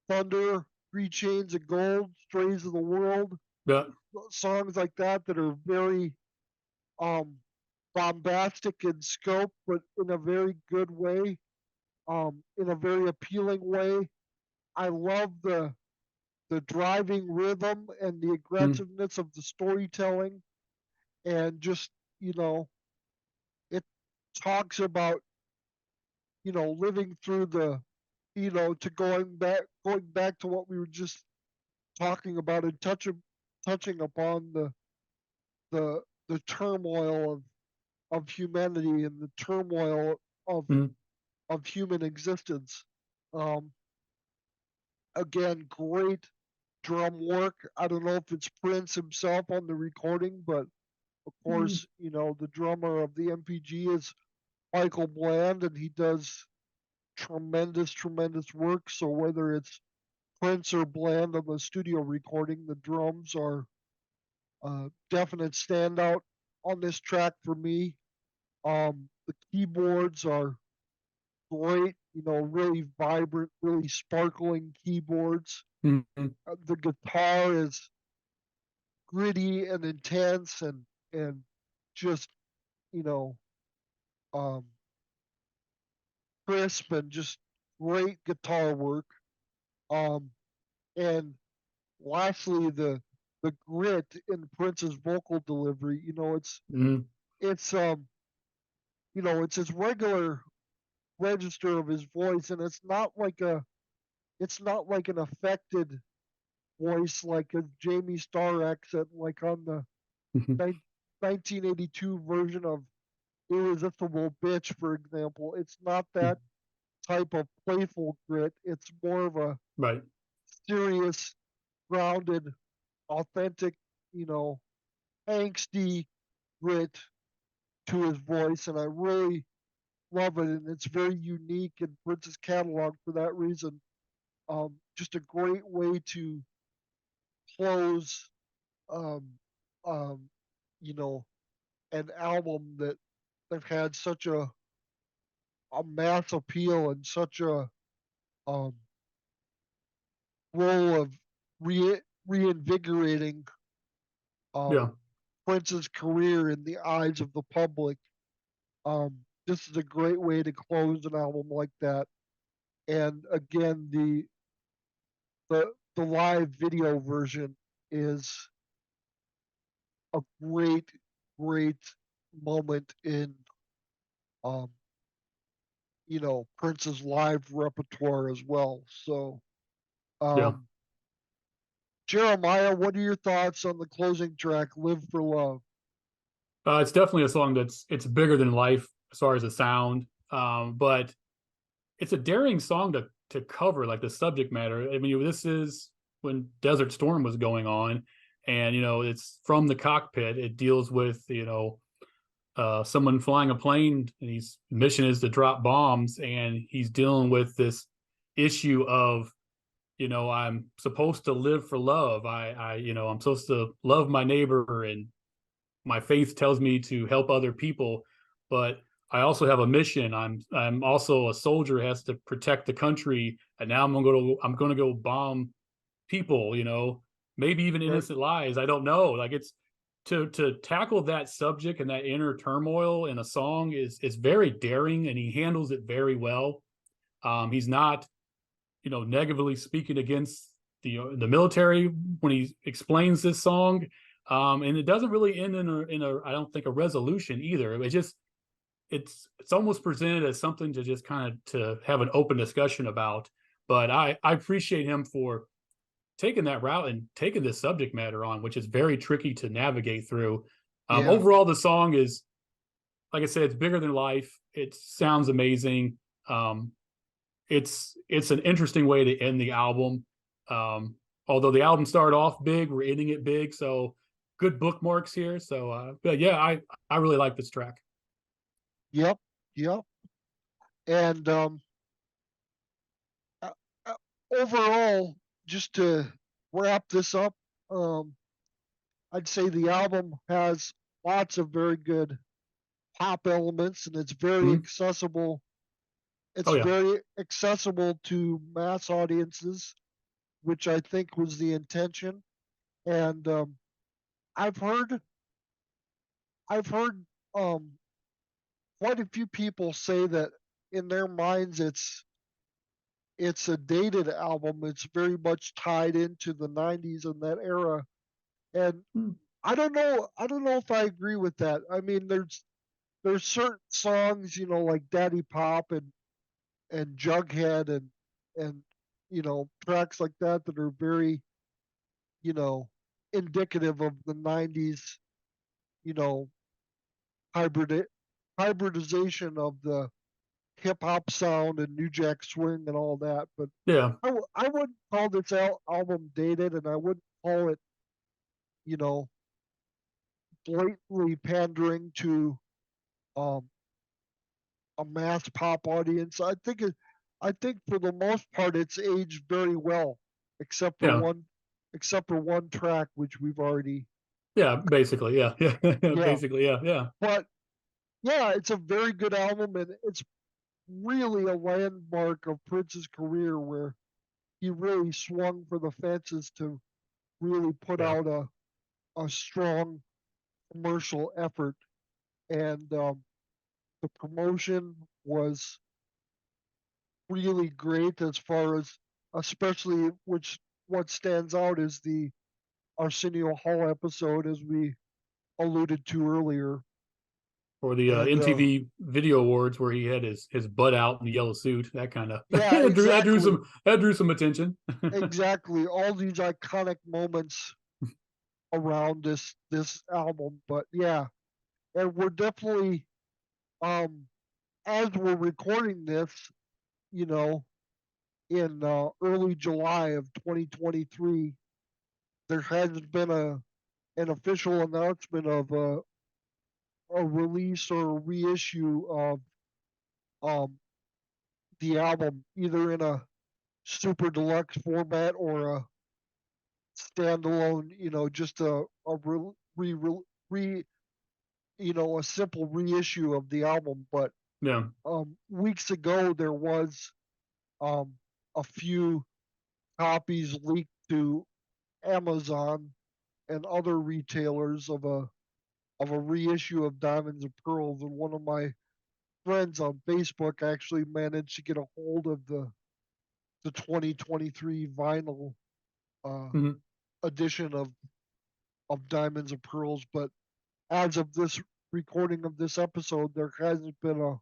Thunder, Three Chains of Gold, Strays of the World, yeah. songs like that are very um, bombastic in scope, but in a very good way, in a very appealing way. I love the driving rhythm and the Mm, aggressiveness of the storytelling, and just you know, it talks about living through the to going back to what we were just talking about and touching upon the turmoil of humanity and the turmoil of Mhm. of human existence. Um, Again, great drum work. I don't know if it's Prince himself on the recording, but of Mhm. course, the drummer of the MPG is Michael Bland, and he does tremendous, tremendous work. So whether it's Prince or Bland on the studio recording, the drums are a definite standout on this track for me. The keyboards are great, really vibrant, really sparkling keyboards. Mhm. The guitar is gritty and intense and just, you know, um, crisp and just great guitar work. Um, and lastly, the grit in Prince's vocal delivery. Mhm. It's it's his regular register of his voice, and it's not like an affected voice like a Jamie Starr accent, like on the Mhm. 1982 version of Irresistible Bitch, for example. It's not that type of playful grit. It's more of a Right. serious, grounded, authentic, you know, angsty grit to his voice, and I really love it. And it's very unique in Prince's catalog for that reason. Just a great way to close, um, um, you know, an album that had such a mass appeal and such a um, role of reinvigorating um, Yeah. Prince's career in the eyes of the public. This is a great way to close an album like that. And again, the live video version is a great moment in um, Prince's live repertoire as well. So, Yeah. um, Jeremiah, what are your thoughts on the closing track, "Live for Love"? It's definitely a song it's bigger than life as far as the sound, but it's a daring song to cover, like the subject matter. I mean, this is when Desert Storm was going on, and it's from the cockpit. It deals with someone flying a plane, and his mission is to drop bombs, and he's dealing with this issue of I'm supposed to live for love. I'm supposed to love my neighbor, and my faith tells me to help other people, but I also have a mission. I'm also a soldier who has to protect the country, and now I'm gonna go bomb people. Maybe even Right. innocent lives. I don't know. Like it's to tackle that subject and that inner turmoil in a song is very daring, and he handles it very well. He's not negatively speaking against the military when he explains this song, and it doesn't really end in a I don't think a resolution either. It just it's almost presented as something to just kind of to have an open discussion about. But I appreciate him for taking that route and taking this subject matter on, which is very tricky to navigate through. Yeah. Overall, the song is, like I said, it's bigger than life. It sounds amazing. Um, it's an interesting way to end the album. Um, Although the album started off big, we're ending it big, so good bookmarks here. So, but yeah, I really like this track. Yep. Yep. And uh, uh, overall, just to wrap this up, um, I'd say the album has lots of very good pop elements, and it's very Mhm. accessible. Oh It's yeah. very accessible to mass audiences, which I think was the intention. And I've heard I've heard um, quite a few people say that in their minds it's a dated album. It's very much tied into the '90s and that era. And Mm. I don't know if I agree with that. I mean, there's certain songs, like Daddy Pop and Jughead and tracks like that are very, you know, indicative of the '90s, you know, hybrid hybridization of the hip hop sound and New Jack Swing and all that. But Yeah. I wouldn't call this album dated, and I wouldn't call it, you know, blatantly pandering to um, a mass pop audience. I think for the most part it's aged very well, except for Yeah. one track which we've already. Yeah. Basically. Yeah. Yeah. Yeah. Basically. Yeah. Yeah. But yeah, it's a very good album, and it's really a landmark of Prince's career where he really swung for the fences to really put Yeah. out a strong commercial effort. And the promotion was really great as far as, especially, what stands out is the Arsenio Hall episode, as we alluded to earlier. Or the And MTV Video Awards where he had his butt out in the yellow suit, that kind of yeah, exactly, that drew some attention. exactly, all these iconic moments around this album. But yeah, and we're definitely, um as we're recording this, you know, in early July of 2023, there hasn't been an official announcement of a release or a reissue of um, the album, either in a super deluxe format or a standalone, just a re a simple reissue of the album. But Yeah. weeks ago there was um, a few copies leaked to Amazon and other retailers of a reissue of Diamonds and Pearls, and one of my friends on Facebook actually managed to get a hold of the 2023 vinyl uh, Hmm. edition of Diamonds and Pearls. But as of this recording of this episode, there hasn't been a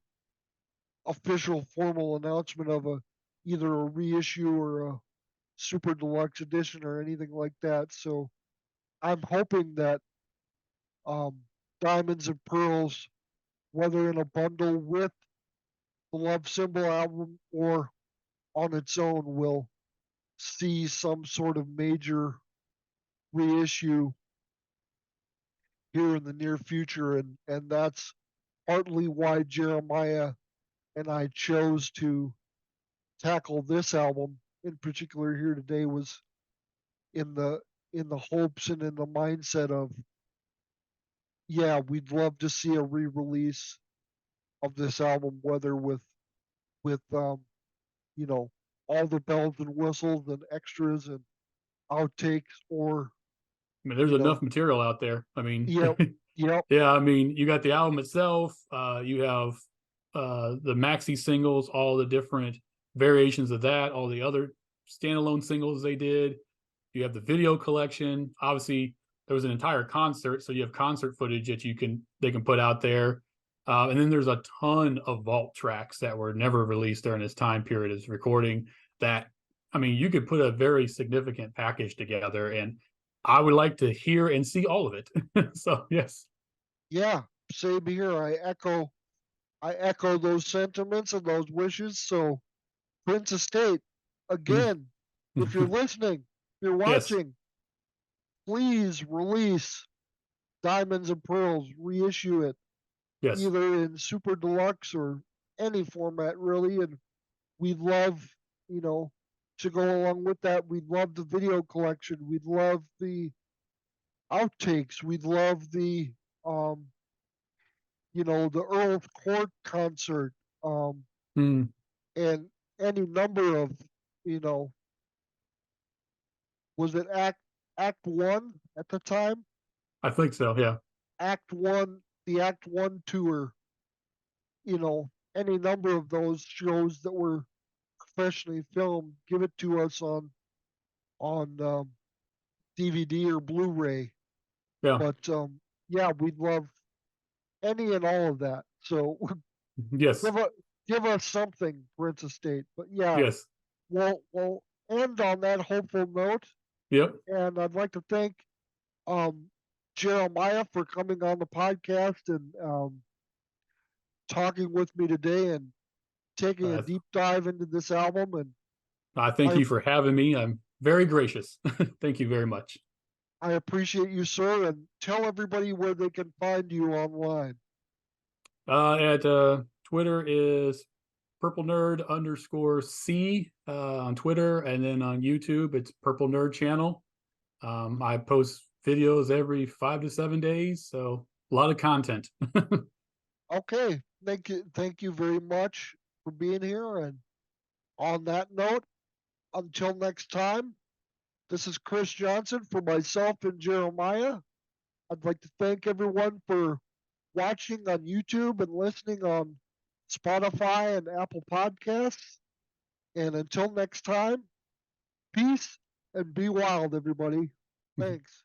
official formal announcement of either a reissue or a super deluxe edition or anything like that. So I'm hoping that um, Diamonds and Pearls, whether in a bundle with the Love Symbol album or on its own, will see some sort of major reissue here in the near future. And that's partly why Jeremiah and I chose to tackle this album in particular here today, was in the hopes and in the mindset of, yeah, we'd love to see a re-release of this album, whether with you know all the bells and whistles and extras and outtakes, or I mean, there's you enough know material out there. I mean, yep, yep, yeah, I mean, you got the album itself, you have the maxi singles, all the different variations of that, all the other standalone singles they did. You have the video collection. Obviously, there was an entire concert, so you have concert footage that they can put out there. And then there's a ton of vault tracks that were never released during this time period as recording. That, I mean, you could put a very significant package together, and I would like to hear and see all of it. So yes. yeah. Same here. I echo those sentiments and those wishes. So Prince Estate, again, if you're listening, if you're Yes. watching, please release Diamonds and Pearls, reissue it Yes. either in super deluxe or any format really. And we'd love, you know, to go along with that. We'd love the video collection. We'd love the outtakes. We'd love um, the Earl's Court concert, um, Mm, and any number of, you know, was it Act One at the time? I think so. Yeah. Act One, the Act One tour. Any number of those shows that were professionally filmed. Give it to us on DVD or Blu-ray. Yeah. But yeah, we'd love any and all of that. So Yes. give us something, Prince Estate. But yeah, Yes. we'll end on that hopeful note. Yep. And I'd like to thank um, Jeremiah for coming on the podcast and talking with me today and taking a Uh, deep dive into this album. And I thank I you for having me. I'm very gracious. Thank you very much. I appreciate you, sir. And tell everybody where they can find you online. At Twitter is purple nerd _C on Twitter, and then on YouTube it's Purple Nerd Channel. I post videos every 5 to 7 days, so a lot of content. Okay, thank you very much for being here. And on that note, until next time, this is Chris Johnson for myself and Jeremiah. I'd like to thank everyone for watching on YouTube and listening on Spotify and Apple Podcasts. And until next time, peace and be wild, everybody. Thanks.